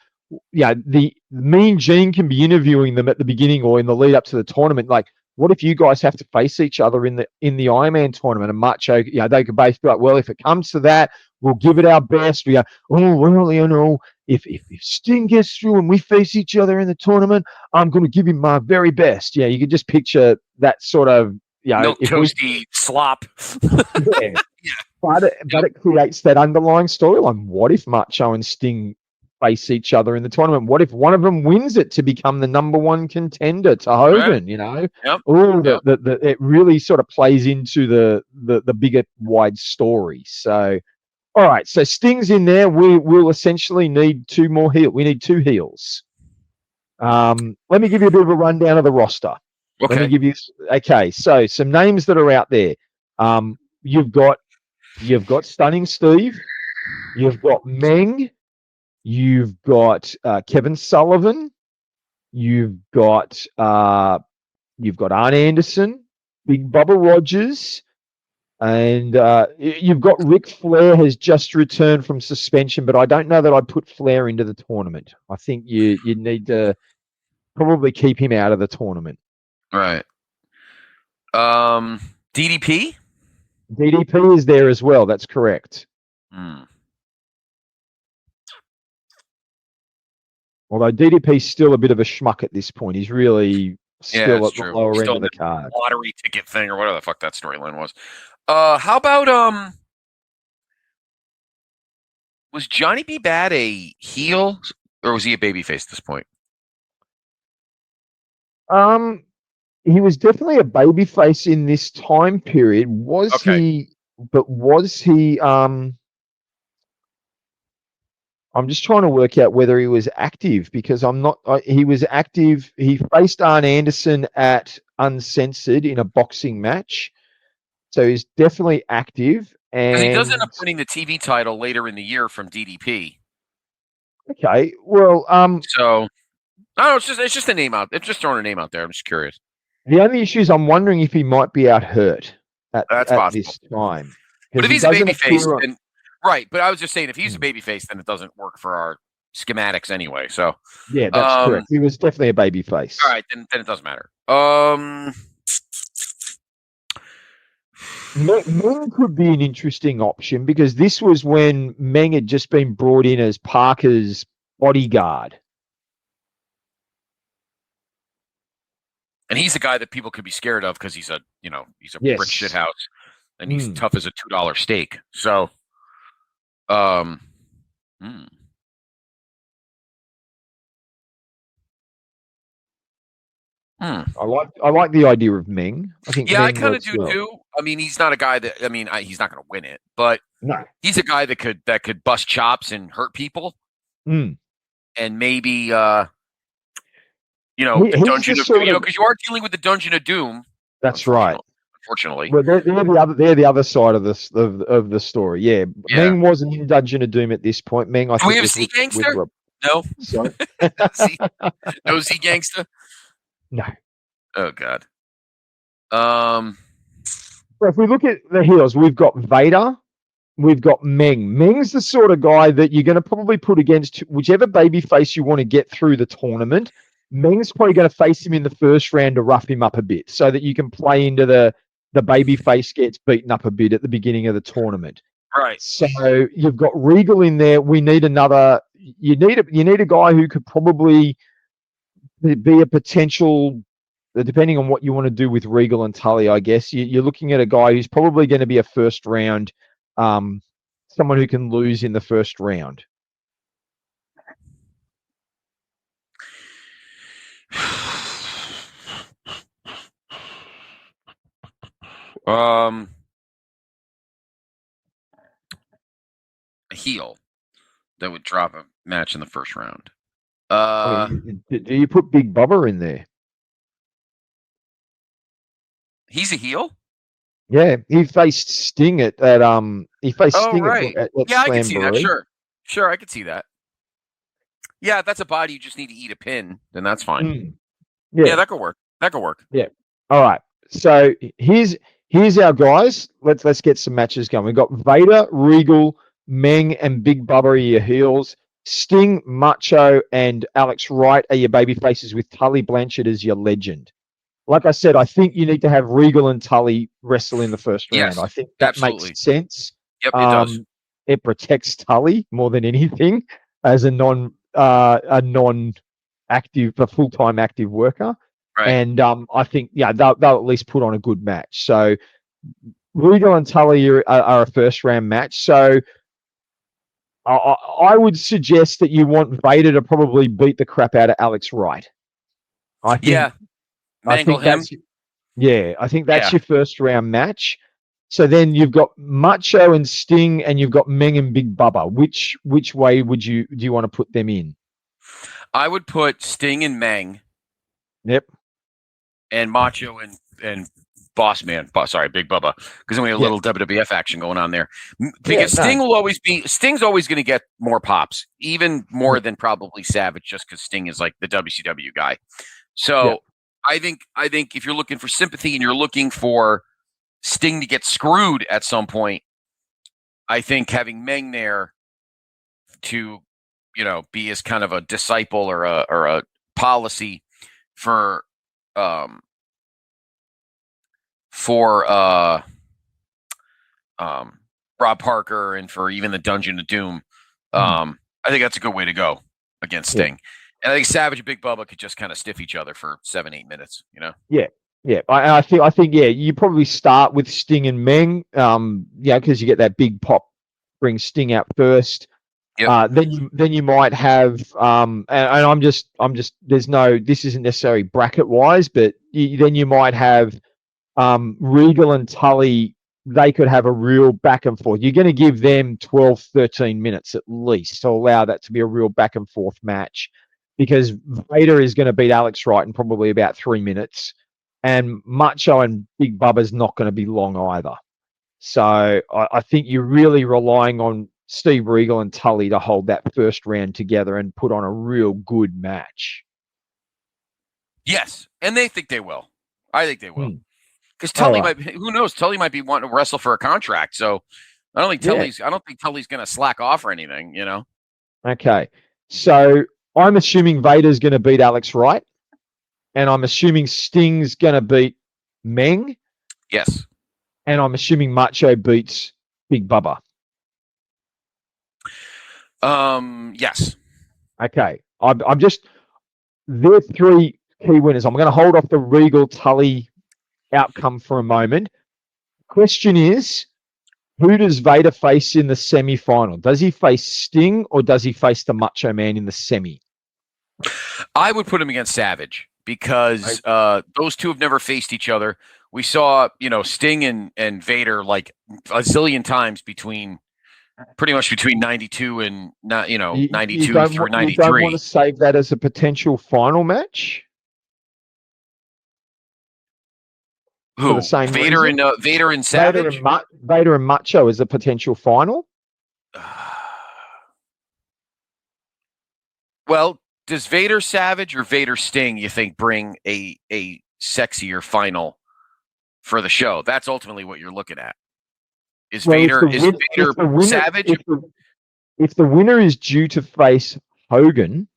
the Mean Gene can be interviewing them at the beginning or in the lead up to the tournament. Like, what if you guys have to face each other in the Iron Man tournament? And Macho, they could both be like, well, if it comes to that, we'll give it our best. We go, oh well, if Sting gets through and we face each other in the tournament, I'm going to give him my very best. Yeah, you could just picture that sort of. Milk toasty slop. Yeah. But it creates that underlying storyline. What if Macho and Sting face each other in the tournament? What if one of them wins it to become the number one contender to Hogan? Right. Yep. It really sort of plays into the bigger wide story. So, all right. So Sting's in there. We'll essentially need two more heels. We need two heels. Let me give you a bit of a rundown of the roster. Okay. Let me give you. Okay, so some names that are out there. You've got Stunning Steve. You've got Meng. You've got Kevin Sullivan. You've got Arn Anderson, Big Bubba Rogers, and you've got Ric Flair has just returned from suspension, but I don't know that I'd put Flair into the tournament. I think you need to probably keep him out of the tournament. Right. DDP? DDP is there as well. That's correct. Hmm. Although DDP's still a bit of a schmuck at this point. He's really Yeah, still that's at the true. lower Still end of the in card. lottery ticket thing or whatever the fuck that storyline was. How about was Johnny B. Bad a heel or was he a babyface at this point? He was definitely a babyface in this time period. Was Okay. he? But was he? I'm just trying to work out whether he was active because I'm not. He was active. He faced Arn Anderson at Uncensored in a boxing match, so he's definitely active. Because he does end And up winning the TV title later in the year from DDP. okay, well, So I don't know, it's just a name out. It's just throwing a name out there. I'm just curious. the only issue is I'm wondering if he might be out hurt That's at possible. this time But because if he he's a doesn't babyface, appear on. then right. But I was just saying, if he's a babyface, then it doesn't work for our schematics anyway. So Yeah, that's correct. He was definitely a babyface. all right, then it doesn't matter. Meng could be an interesting option because this was when Meng had just been brought in as Parker's bodyguard. And he's a guy that people could be scared of because he's a brick Yes. shithouse and he's tough as a $2 steak. So, I like the idea of Meng. I think yeah, I Meng kind of works do well. too. I mean, he's not a guy that he's not going to win it, but No. he's a guy that could bust chops and hurt people, and maybe the Dungeon of Doom, because you are dealing with the Dungeon of Doom. That's right. Unfortunately, well, they're the other side of this of the story. Yeah, Meng wasn't in Dungeon of Doom at this point. Meng, I Do we think, have was Z Gangster? No. Sorry. No Z Gangster? No. Oh God. So if we look at the heels, we've got Vader, we've got Meng. Meng's the sort of guy that you're going to probably put against whichever babyface you want to get through the tournament. Meng's probably going to face him in the first round to rough him up a bit so that you can play into the babyface gets beaten up a bit at the beginning of the tournament. Right. So you've got Regal in there. We need another. You need a guy who could probably be a potential. Depending on what you want to do with Regal and Tully, I guess you're looking at a guy who's probably going to be a first round, someone who can lose in the first round. A heel that would drop a match in the first round. Do you put Big Bubba in there? He's a heel? Yeah, he faced Sting at he faced Sting right. at yeah, I can see that. Slamboree. Sure, I can see that. Yeah, if that's a body you just need to eat a pin, then that's fine. Yeah, that could work. Yeah. All right. So here's our guys. Let's get some matches going. We've got Vader, Regal, Meng, and Big Bubba are your heels. Sting, Macho, and Alex Wright are your baby faces with Tully Blanchard as your legend. Like I said, I think you need to have Regal and Tully wrestle in the first round. I think that makes sense. Yep, it does. It protects Tully more than anything as a full-time active worker. Right. And I think they'll at least put on a good match. So Regal and Tully are a first round match. So I would suggest that you want Vader to probably beat the crap out of Alex Wright. I think that's your first round match. So then you've got Macho and Sting, and you've got Meng and Big Bubba. Which way do you want to put them in? I would put Sting and Meng. Yep. And Macho and Big Bubba, because then we have a little WWF action going on there. Because Sting's always going to get more pops, even more than probably Savage, just because Sting is like the WCW guy. So I think if you're looking for sympathy and you're looking for Sting to get screwed at some point, I think having Meng there to be as kind of a disciple or a policy for Rob Parker and for even the Dungeon of Doom. I think that's a good way to go against Sting. And I think Savage and Big Bubba could just kind of stiff each other for 7-8 minutes, you know? Yeah. I think, you probably start with Sting and Meng, because you get that big pop, bring Sting out first. Yep. Then you might have, and I'm just, this isn't necessarily bracket wise, but then you might have, Regal and Tully. They could have a real back and forth. You're going to give them 12, 13 minutes at least to allow that to be a real back and forth match, because Vader is going to beat Alex Wright in probably about 3 minutes, and Macho and Big Bubba's not going to be long either. So I think you're really relying on Steve Regal and Tully to hold that first round together and put on a real good match. Yes, and they think they will. I think they will. Because Tully might, who knows? Tully might be wanting to wrestle for a contract. So I don't think Tully's going to slack off or anything, you know? Okay. So I'm assuming Vader's going to beat Alex Wright, and I'm assuming Sting's going to beat Meng. Yes. And I'm assuming Macho beats Big Bubba. Yes. Okay. I'm just, they're 3 key winners. I'm going to hold off the Regal Tully outcome for a moment. Question is, who does Vader face in the semi-final? Does he face Sting or does he face the Macho Man in the semi? I would put him against Savage because those two have never faced each other. We saw, Sting and Vader like a zillion times pretty much between 92 and 92 through 93. You don't want to save that as a potential final match? Who? Vader and Savage? Vader and Macho as a potential final? Well, does Vader Savage or Vader Sting, you think, bring a sexier final for the show? That's ultimately what you're looking at. Vader Savage? If the winner is due to face Hogan,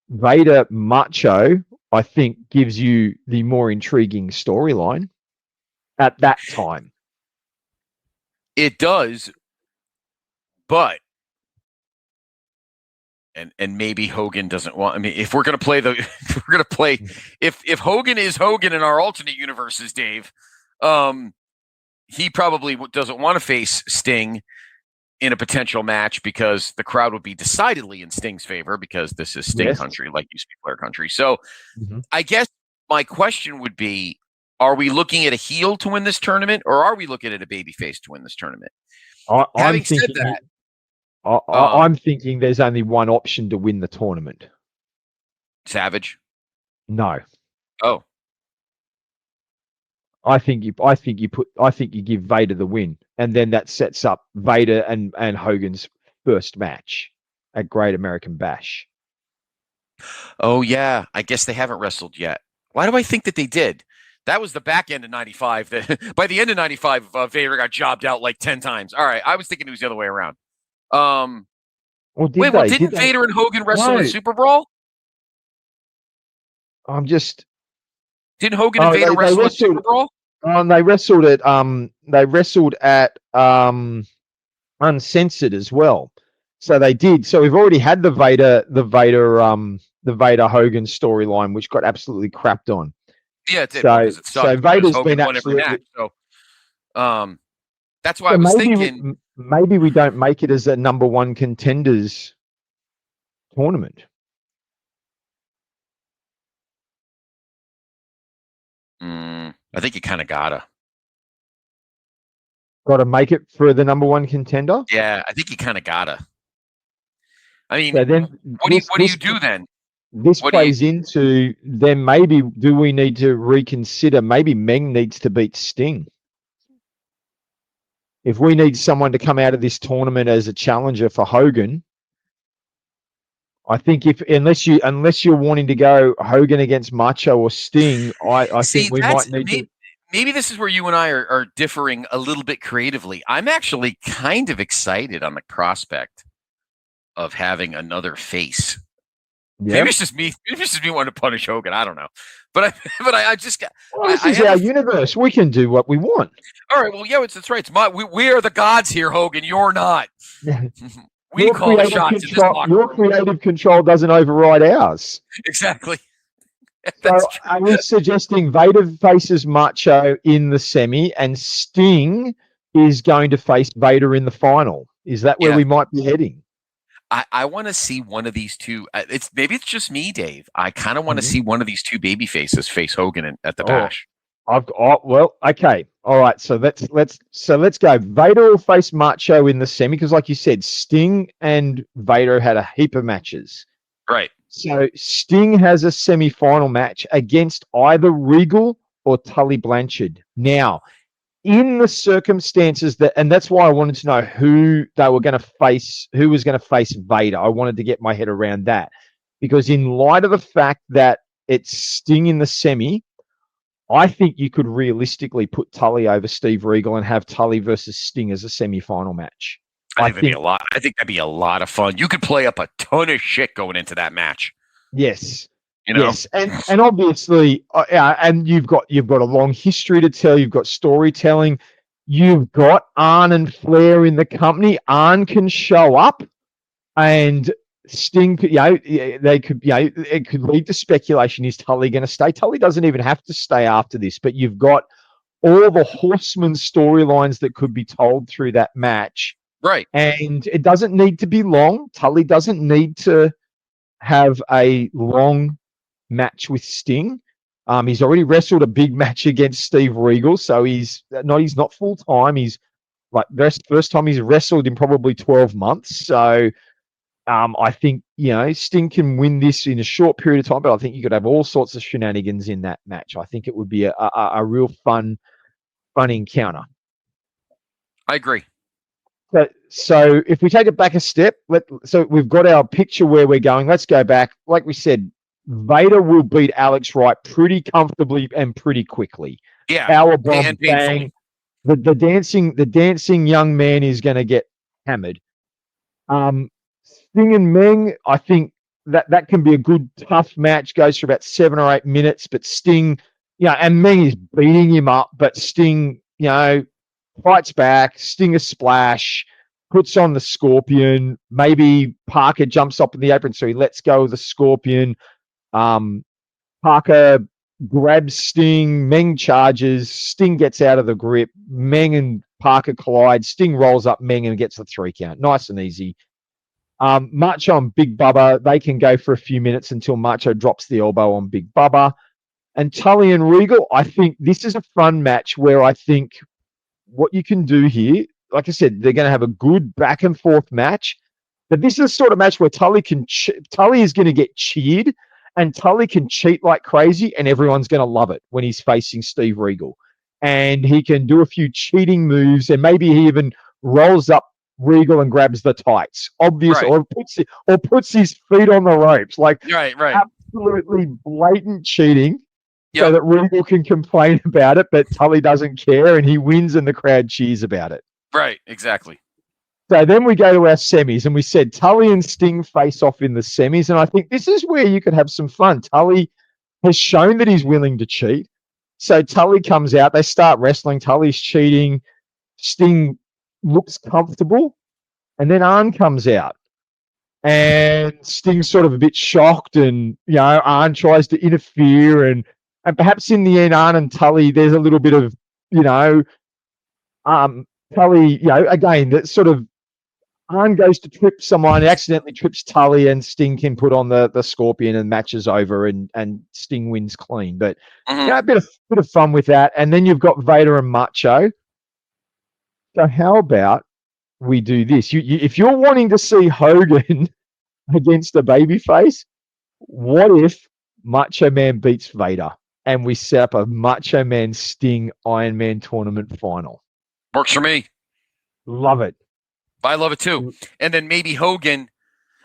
Vader Macho, I think, gives you the more intriguing storyline at that time. It does, but and maybe Hogan doesn't want. I mean, if we're gonna play if Hogan is Hogan in our alternate universes, Dave, he probably doesn't want to face Sting in a potential match because the crowd would be decidedly in Sting's favor because this is Sting country, like used to be Flair country. So I guess my question would be, are we looking at a heel to win this tournament or are we looking at a babyface to win this tournament? Having said that, I'm thinking there's only one option to win the tournament. Savage? No. Oh. I think you give Vader the win, and then that sets up Vader and Hogan's first match at Great American Bash. Oh yeah, I guess they haven't wrestled yet. Why do I think that they did? That was the back end of 95. By the end of 95, Vader got jobbed out like 10 times. All right, I was thinking it was the other way around. Didn't Vader and Hogan wrestle in Super Brawl? Didn't Hogan and Vader wrestle in Super Brawl? They wrestled at Uncensored as well. So they did. So we've already had the Vader Hogan storyline, which got absolutely crapped on. Yeah, it did. So Vader's been absolutely. Match, so, that's why I was thinking. Maybe we don't make it as a number one contenders tournament. I think you kind of gotta make it for the number one contender. Yeah, I think you kind of gotta. I mean, so then what do you do then? This plays into then maybe do we need to reconsider? Maybe Meng needs to beat Sting. If we need someone to come out of this tournament as a challenger for Hogan, I think unless you're wanting to go Hogan against Macho or Sting, I think we might need to. Maybe this is where you and I are differing a little bit creatively. I'm actually kind of excited on the prospect of having another face Yeah. Maybe it's just me. Maybe it's just me wanting to punish Hogan. I don't know, but I just got. Well, this is our universe. We can do what we want. All right. Well, yeah, that's right. We are the gods here, Hogan. You're not. We Your call the shots in this locker your room. creative control doesn't override ours. Exactly. So I was suggesting Vader faces Macho in the semi, and Sting is going to face Vader in the final. Is that where we might be heading? I want to see one of these two. Maybe it's just me, Dave. I kind of want to see one of these two baby faces face Hogan at the Bash. Okay. All right. So let's go. Vader will face Macho in the semi because, like you said, Sting and Vader had a heap of matches. Right. So Sting has a semi-final match against either Regal or Tully Blanchard. Now, in the circumstances and that's why I wanted to know who they were going to face, who was going to face Vader. I wanted to get my head around that because in light of the fact that it's Sting in the semi, I think you could realistically put Tully over Steve Regal and have Tully versus Sting as a semi-final match. I think that'd be a lot. I think that'd be a lot of fun. You could play up a ton of shit going into that match. Yes. You know? Yes, and obviously, and you've got a long history to tell. You've got storytelling. You've got Arn and Flair in the company. Arn can show up, and Sting. They could. It could lead to speculation. Is Tully going to stay? Tully doesn't even have to stay after this. But you've got all the Horseman storylines that could be told through that match. Right. And it doesn't need to be long. Tully doesn't need to have a long match with Sting. He's already wrestled a big match against Steve Regal, so he's not full time. He's like first time he's wrestled in probably 12 months. So I think Sting can win this in a short period of time, but I think you could have all sorts of shenanigans in that match. I think it would be a real fun encounter. I agree. So if we take it back a step, so we've got our picture where we're going. Let's go back. Like we said, Vader will beat Alex Wright pretty comfortably and pretty quickly. Yeah, Powerbomb, bang. The dancing young man is going to get hammered. Sting and Meng, I think that can be a good tough match. Goes for about 7 or 8 minutes, but Sting, and Meng is beating him up, but Sting, fights back, Sting a splash, puts on the Scorpion. Maybe Parker jumps up in the apron, so he lets go of the Scorpion. Parker grabs Sting, Meng charges, Sting gets out of the grip, Meng and Parker collide, Sting rolls up Meng and gets the 3 count. Nice and easy. Macho and Big Bubba, they can go for a few minutes until Macho drops the elbow on Big Bubba. And Tully and Regal, I think this is a fun match where I think what you can do here, like I said, they're going to have a good back and forth match. But this is the sort of match where Tully is going to get cheered, and Tully can cheat like crazy, and everyone's going to love it when he's facing Steve Regal. And he can do a few cheating moves, and maybe he even rolls up Regal and grabs the tights, obviously, right. or puts his feet on the ropes, like right. Absolutely blatant cheating. So that Regal can complain about it, but Tully doesn't care, and he wins, and the crowd cheers about it. Right, exactly. So then we go to our semis, and we said Tully and Sting face off in the semis, and I think this is where you could have some fun. Tully has shown that he's willing to cheat. So Tully comes out, they start wrestling, Tully's cheating, Sting looks comfortable, and then Arn comes out. And Sting's sort of a bit shocked, and Arn tries to interfere, and perhaps in the end, Arn and Tully, there's a little bit of, Tully, again, that sort of Arn goes to trip someone, accidentally trips Tully, and Sting can put on the Scorpion, and match is over, and Sting wins clean. But a bit of fun with that. And then you've got Vader and Macho. So how about we do this? If you're wanting to see Hogan against a babyface, what if Macho Man beats Vader? And we set up a Macho Man Sting Iron Man tournament final. Works for me. Love it. I love it too. And then maybe Hogan.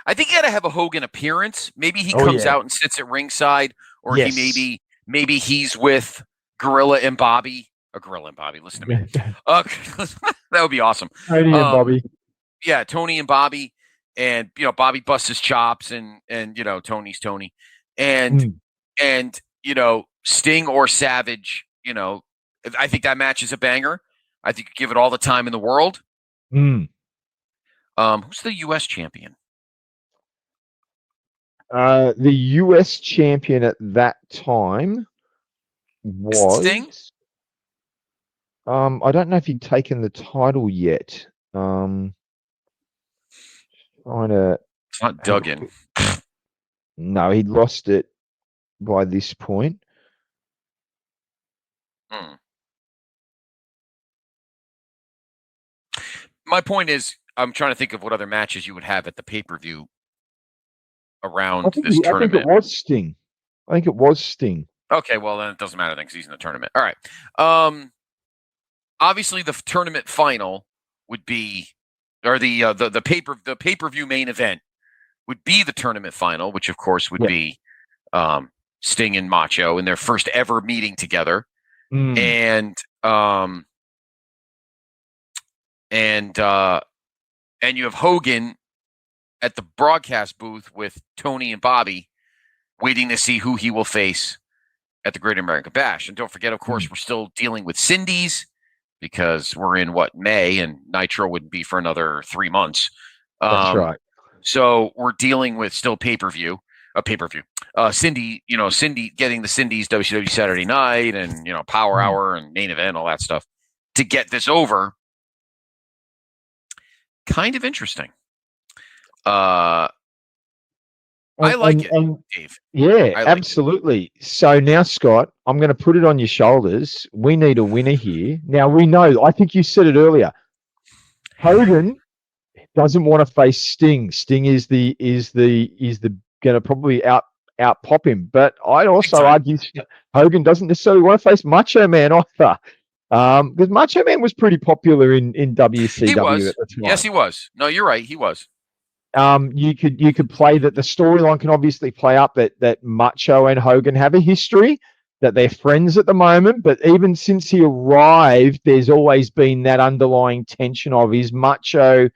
I think you got to have a Hogan appearance. Maybe he comes out and sits at ringside, or he maybe he's with Gorilla and Bobby. Or Gorilla and Bobby. Listen to me. That would be awesome. Tony and Bobby. Yeah, Tony and Bobby. and Bobby busts his chops, and Tony's Tony, and Sting or Savage. I think that match is a banger. I think you give it all the time in the world. Who's the U.S. champion? The U.S. champion at that time was Sting. I don't know if he'd taken the title yet. Trying to. It's not Duggan. No, he'd lost it by this point. My point is, I'm trying to think of what other matches you would have at the pay-per-view around this tournament. I think it was Sting. Okay, well then it doesn't matter then because he's in the tournament. All right. Obviously the tournament final would be, or the pay-per-view main event would be the tournament final, which of course would be Sting and Macho in their first ever meeting together, and you have Hogan at the broadcast booth with Tony and Bobby, waiting to see who he will face at the Great American Bash. And don't forget, of course, we're still dealing with Cindy's because we're in May, and Nitro wouldn't be for another 3 months. That's right. So we're dealing with still pay-per-view. Cindy getting the Cindy's WCW Saturday Night and Power Hour and main event, all that stuff to get this over. Kind of interesting. I like it, Dave. Yeah, absolutely. So now, Scott, I'm going to put it on your shoulders. We need a winner here. Now we know. I think you said it earlier. Hogan doesn't want to face Sting. Sting is the going to probably out pop him. But I'd also argue Hogan doesn't necessarily want to face Macho Man either. Because Macho Man was pretty popular in WCW at the time. Yes, he was. No, you're right. He was. You could play that the storyline can obviously play up that Macho and Hogan have a history, that they're friends at the moment, but even since he arrived, there's always been that underlying tension of, is Macho,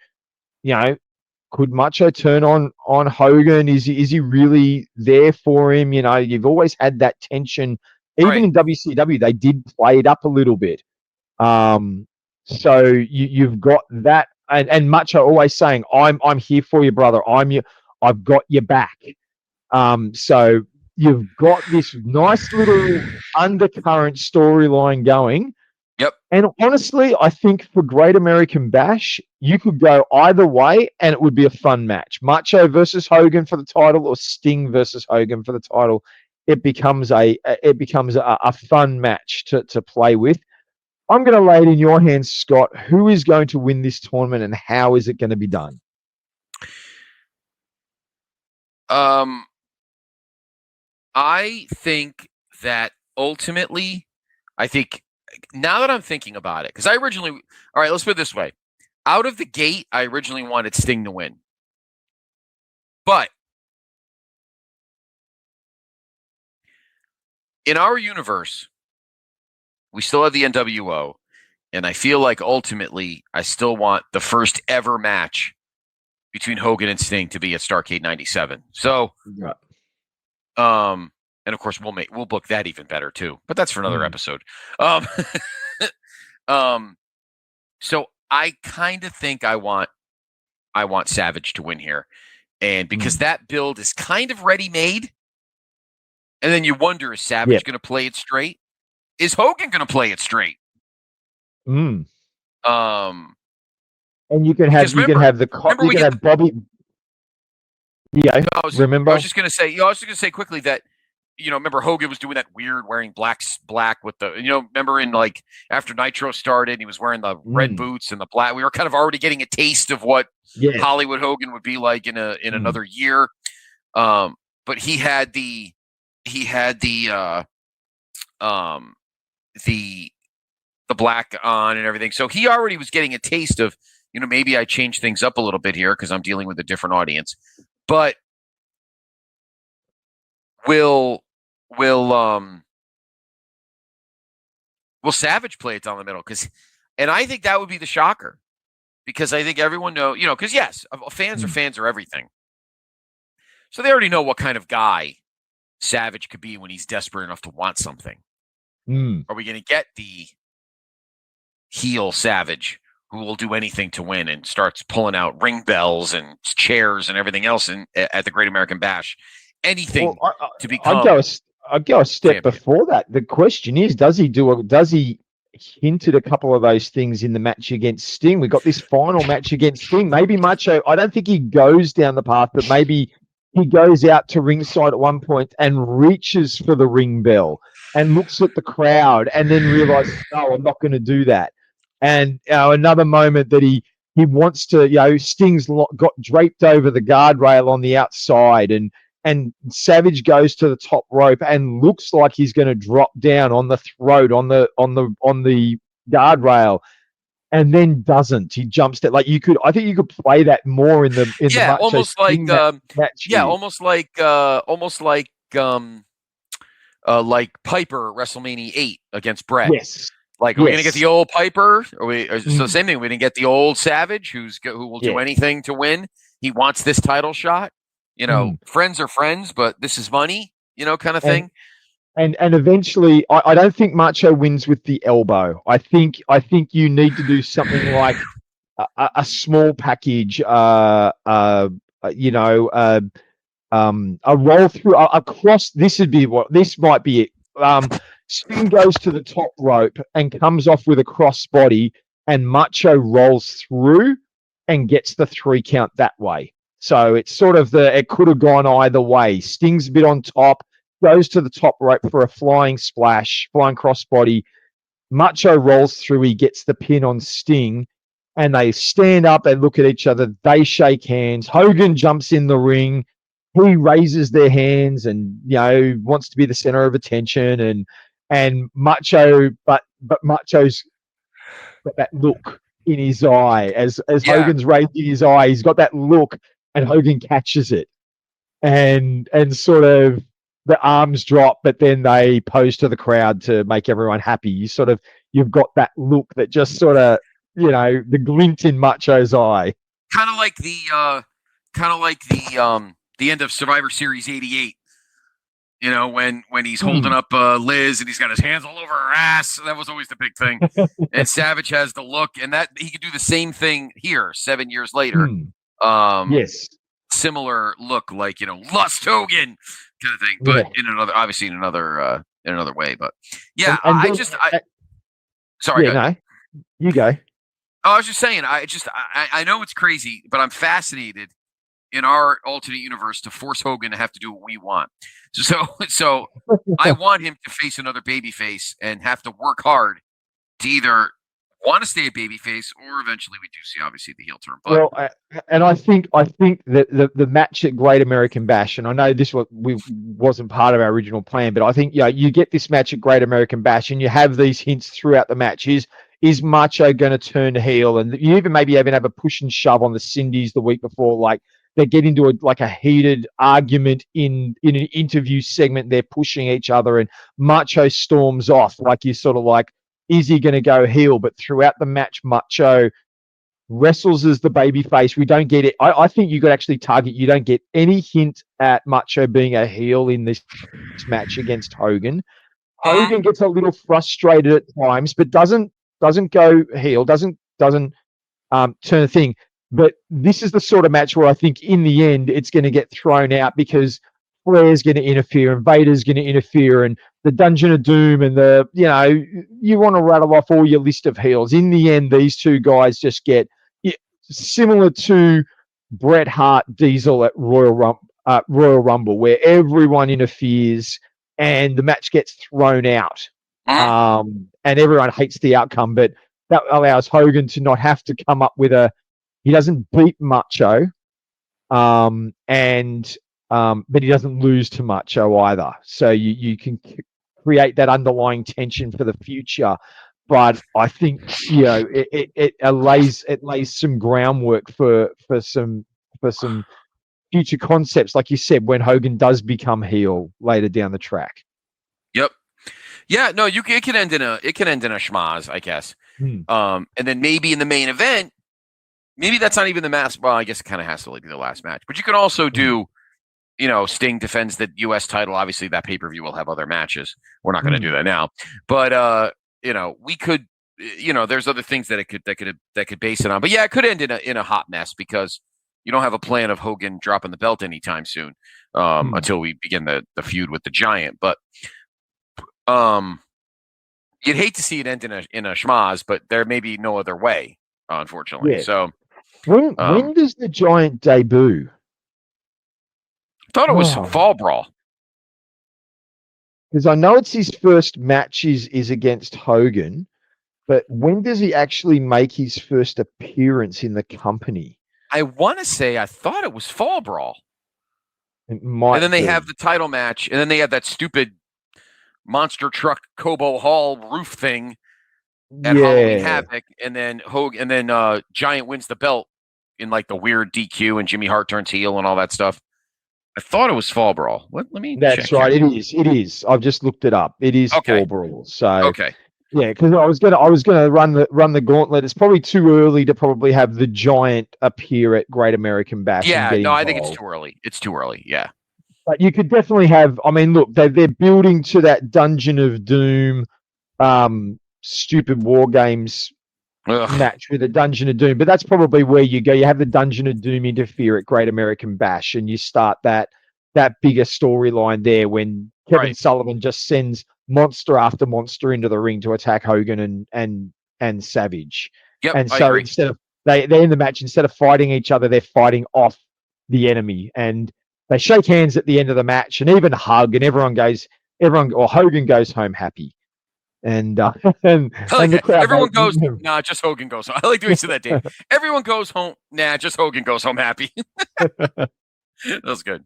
could Macho turn on Hogan? Is he really there for him? You've always had that tension. Even in WCW, they did play it up a little bit. So you've got that, and Macho always saying, "I'm here for you, brother. I've got your back." So you've got this nice little undercurrent storyline going. Yep. And honestly, I think for Great American Bash, you could go either way, and it would be a fun match. Macho versus Hogan for the title, or Sting versus Hogan for the title. It becomes a fun match to play with. I'm going to lay it in your hands, Scott. Who is going to win this tournament, and how is it going to be done? I think that ultimately, now that I'm thinking about it, because all right, let's put it this way. Out of the gate, I originally wanted Sting to win. But in our universe, we still have the NWO, and I feel like ultimately I still want the first ever match between Hogan and Sting to be at Starrcade 97. So, and of course we'll book that even better too, but that's for another episode. So I kind of think I want Savage to win here, and because that build is kind of ready-made, and then you wonder, is Savage going to play it straight? Is Hogan going to play it straight? And you can have Bobby. Yeah, remember? I was just going to say quickly that remember Hogan was doing that weird wearing black with the remember in after Nitro started, he was wearing the red boots and the black. We were kind of already getting a taste of what Hollywood Hogan would be like in another year. But he had the black on and everything. So he already was getting a taste of, maybe I change things up a little bit here because I'm dealing with a different audience. But will Savage play it down the middle? And I think that would be the shocker. because I think everyone know, because yes, fans are fans are everything. So they already know what kind of guy Savage could be when he's desperate enough to want something. Are we going to get the heel Savage who will do anything to win and starts pulling out ring bells and chairs and everything else at the Great American Bash? Anything to become. I'd go a step champion. before that. The question is, does he hinted a couple of those things in the match against Sting? We got this final match against Sting. Maybe Macho, I don't think he goes down the path, but maybe he goes out to ringside at one point and reaches for the ring bell and looks at the crowd and then realizes, oh, I'm not going to do that. And another moment that he wants to, Sting's got draped over the guardrail on the outside, and Savage goes to the top rope and looks like he's going to drop down on the throat on the guardrail, and then doesn't. He jumps that I think you could play that more in the Macho almost like match. Almost like Piper at WrestleMania 8 against Bret. Yes. Like, are we gonna get the old Piper? So same thing. We didn't get the old Savage who will do anything to win. He wants this title shot. Friends are friends, but this is money. Kind of thing. And eventually, I don't think Macho wins with the elbow. I think you need to do something like a small package. A roll through across. This might be it. Sting goes to the top rope and comes off with a crossbody, and Macho rolls through and gets the 3 count that way. So it's sort of it could have gone either way. Sting's a bit on top, goes to the top rope for a flying splash, flying crossbody. Macho rolls through, he gets the pin on Sting, and they stand up, they look at each other, they shake hands. Hogan jumps in the ring, he raises their hands and wants to be the center of attention, and Macho, but Macho's got that look in his eye as Hogan's raising his eye. He's got that look, and Hogan catches it, and sort of the arms drop, but then they pose to the crowd to make everyone happy. You've got that look that just sort of the glint in Macho's eye, kind of like the end of Survivor Series '88. When he's holding up Liz and he's got his hands all over her ass. That was always the big thing. And Savage has the look, and that he could do the same thing here 7 years later. Yes. Similar look, like, Lust Hogan kind of thing, but in another way. But yeah, sorry. No, you go. I was just saying, I know it's crazy, but I'm fascinated in our alternate universe to force Hogan to have to do what we want. So I want him to face another babyface and have to work hard to either want to stay a babyface or eventually we do see obviously the heel turn. But I think that the match at Great American Bash, and I know this wasn't part of our original plan, but I think you get this match at Great American Bash and you have these hints throughout the match. Is Macho going to turn heel? And you maybe even have a push and shove on the Cindy's the week before, like they get into a heated argument in an interview segment. They're pushing each other, and Macho storms off. Like you're sort of like, is he going to go heel? But throughout the match, Macho wrestles as the babyface. We don't get it. I think you could actually target. You don't get any hint at Macho being a heel in this match against Hogan. Hogan gets a little frustrated at times, but doesn't go heel. Doesn't turn a thing. But this is the sort of match where I think in the end it's going to get thrown out because Flair's going to interfere and Vader's going to interfere and the Dungeon of Doom and you want to rattle off all your list of heels. In the end, these two guys just get similar to Bret Hart Diesel at Royal Rumble, where everyone interferes and the match gets thrown out. And everyone hates the outcome, but that allows Hogan to not have to come up with he doesn't beat Macho, but he doesn't lose to Macho either. So you can create that underlying tension for the future. But I think it lays some groundwork for some future concepts, like you said, when Hogan does become heel later down the track. Yep. Yeah. No, it can end in a schmaz, I guess. And then maybe in the main event, maybe that's not even the match. Well, I guess it kind of has to be the last match. But you can also do, Sting defends the U.S. title. Obviously, that pay-per-view will have other matches. We're not going to do that now. But we could. There's other things that could base it on. But yeah, it could end in a hot mess because you don't have a plan of Hogan dropping the belt anytime soon until we begin the feud with the Giant. But you'd hate to see it end in a schmaz, but there may be no other way, unfortunately. Yeah. So when does the Giant debut? I thought it was Fall Brawl. Because I know it's his first match is against Hogan, but when does he actually make his first appearance in the company? I want to say I thought it was Fall Brawl. It might and then they be. have the title match, and then they have that stupid monster truck Cobo Hall roof thing at Halloween Havoc, and then Giant wins the belt in like the weird DQ, and Jimmy Hart turns heel and all that stuff. I thought it was Fall Brawl. Let me. That's right. Here. It is. I've just looked it up. It is Fall Brawl. So okay. Yeah, because I was gonna run the gauntlet. It's probably too early to probably have the Giant appear at Great American Bash. Yeah, and get involved. I think it's too early. It's too early. Yeah. But you could definitely have. I mean, look, they're building to that Dungeon of Doom, stupid War Games match with a Dungeon of Doom. But that's probably where you go. You have the Dungeon of Doom interfere at Great American Bash, and you start that bigger storyline there when Kevin Sullivan just sends monster after monster into the ring to attack Hogan and Savage. Yep, and so instead of they're in the match, instead of fighting each other, they're fighting off the enemy, and they shake hands at the end of the match and even hug, and Hogan goes home happy. And the crowd, everyone goes, nah, just Hogan goes home. I like the way you said that, Dave. Everyone goes home, nah, just Hogan goes home happy. That was good.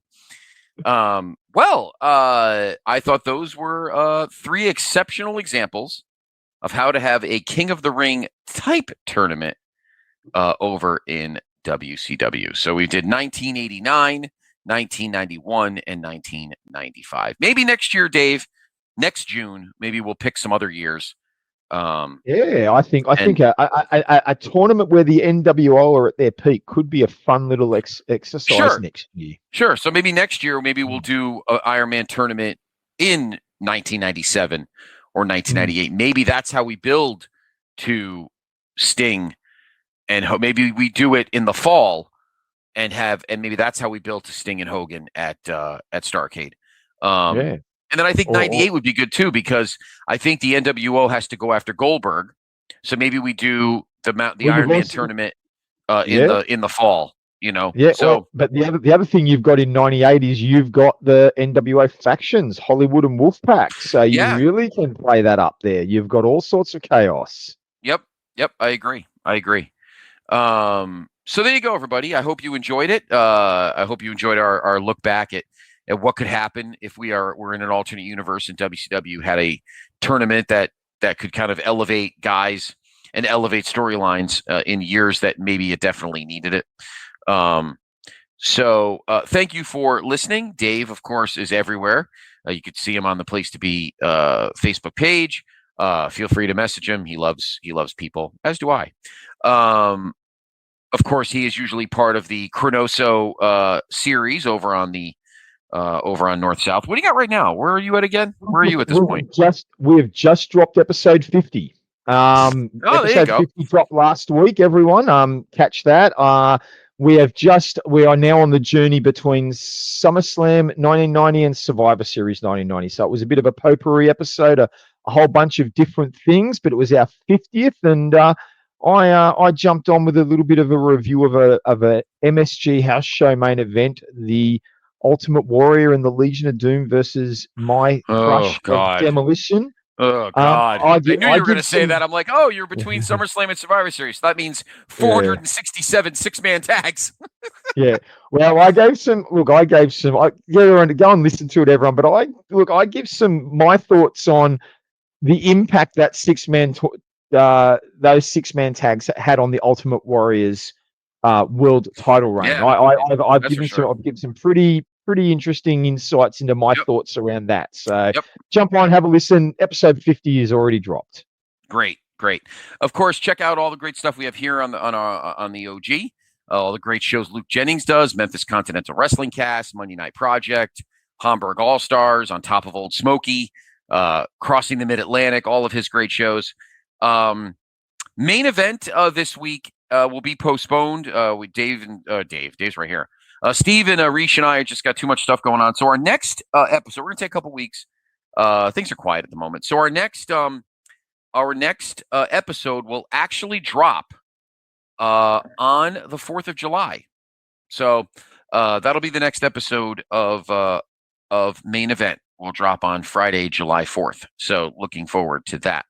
I thought those were 3 exceptional examples of how to have a King of the Ring type tournament over in WCW. So we did 1989, 1991, and 1995. Maybe next year, Dave. Next June, maybe we'll pick some other years. I think a tournament where the NWO are at their peak could be a fun little exercise next year. Sure. So maybe next year, we'll do an Iron Man tournament in 1997 or 1998. Maybe that's how we build to Sting, and maybe we do it in the fall, and maybe that's how we build to Sting and Hogan at Starrcade. And then I think 98 would be good too, because I think the NWO has to go after Goldberg. So maybe we do the Iron Man tournament in the fall, Yeah. So, but the other thing you've got in 98 is you've got the NWO factions, Hollywood and Wolfpack. So you really can play that up there. You've got all sorts of chaos. Yep. I agree. So there you go, everybody. I hope you enjoyed it. I hope you enjoyed our look back at what could happen if we're in an alternate universe and WCW had a tournament that could kind of elevate guys and elevate storylines in years that maybe it definitely needed it. So thank you for listening. Dave, of course, is everywhere. You could see him on the Place to Be Facebook page. Feel free to message him. He loves people, as do I. Of course, he is usually part of the Chronoso series over on North South. What do you got right now? Where are you at again? Where are you at this point? We've just dropped episode 50. Episode 50 dropped last week, everyone. Catch that. We are now on the journey between SummerSlam 1990 and Survivor Series 1990. So it was a bit of a potpourri episode, a whole bunch of different things, but it was our 50th, and I jumped on with a little bit of a review of a MSG house show main event, the Ultimate Warrior and the Legion of Doom versus my crush of Demolition. Oh, God. I knew you were going to say that. I'm like, you're between SummerSlam and Survivor Series. So that means 467 six-man tags. Yeah. Well, I gave some, go and listen to it, everyone. But I give my thoughts on the impact that those six-man tags had on the Ultimate Warrior's world title reign. Yeah, I've given some pretty interesting insights into my thoughts around that. So jump on, have a listen. Episode 50 is already dropped. Great. Great. Of course, check out all the great stuff we have here on the OG. All the great shows Luke Jennings does: Memphis Continental Wrestling Cast, Monday Night Project, Hamburg All Stars, On Top of Old Smoky, Crossing the Mid Atlantic. All of his great shows. Main event this week will be postponed. With Dave's right here. Steve and Reesh and I just got too much stuff going on. So our next episode, we're gonna take a couple weeks. Things are quiet at the moment. So our next episode will actually drop on the 4th of July. So that'll be the next episode of Main Event. Will drop on Friday, July 4th. So looking forward to that.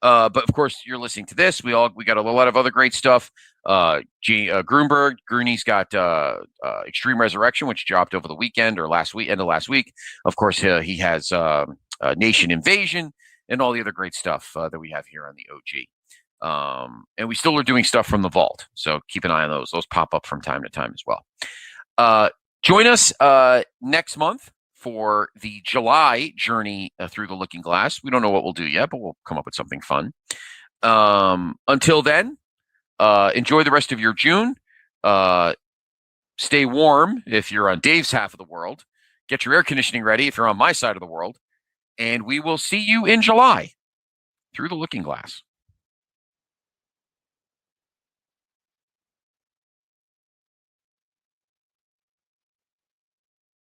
But of course, you're listening to this. We got a lot of other great stuff. Grunberg, Grooney's got Extreme Resurrection, which dropped over the weekend or end of last week. Of course, he has Nation Invasion and all the other great stuff that we have here on the OG. And we still are doing stuff from the vault. So keep an eye on those. Those pop up from time to time as well. Join us next month for the July journey through the Looking Glass. We don't know what we'll do yet, but we'll come up with something fun. Until then, enjoy the rest of your June. Stay warm if you're on Dave's half of the world. Get your air conditioning ready if you're on my side of the world. And we will see you in July through the Looking Glass.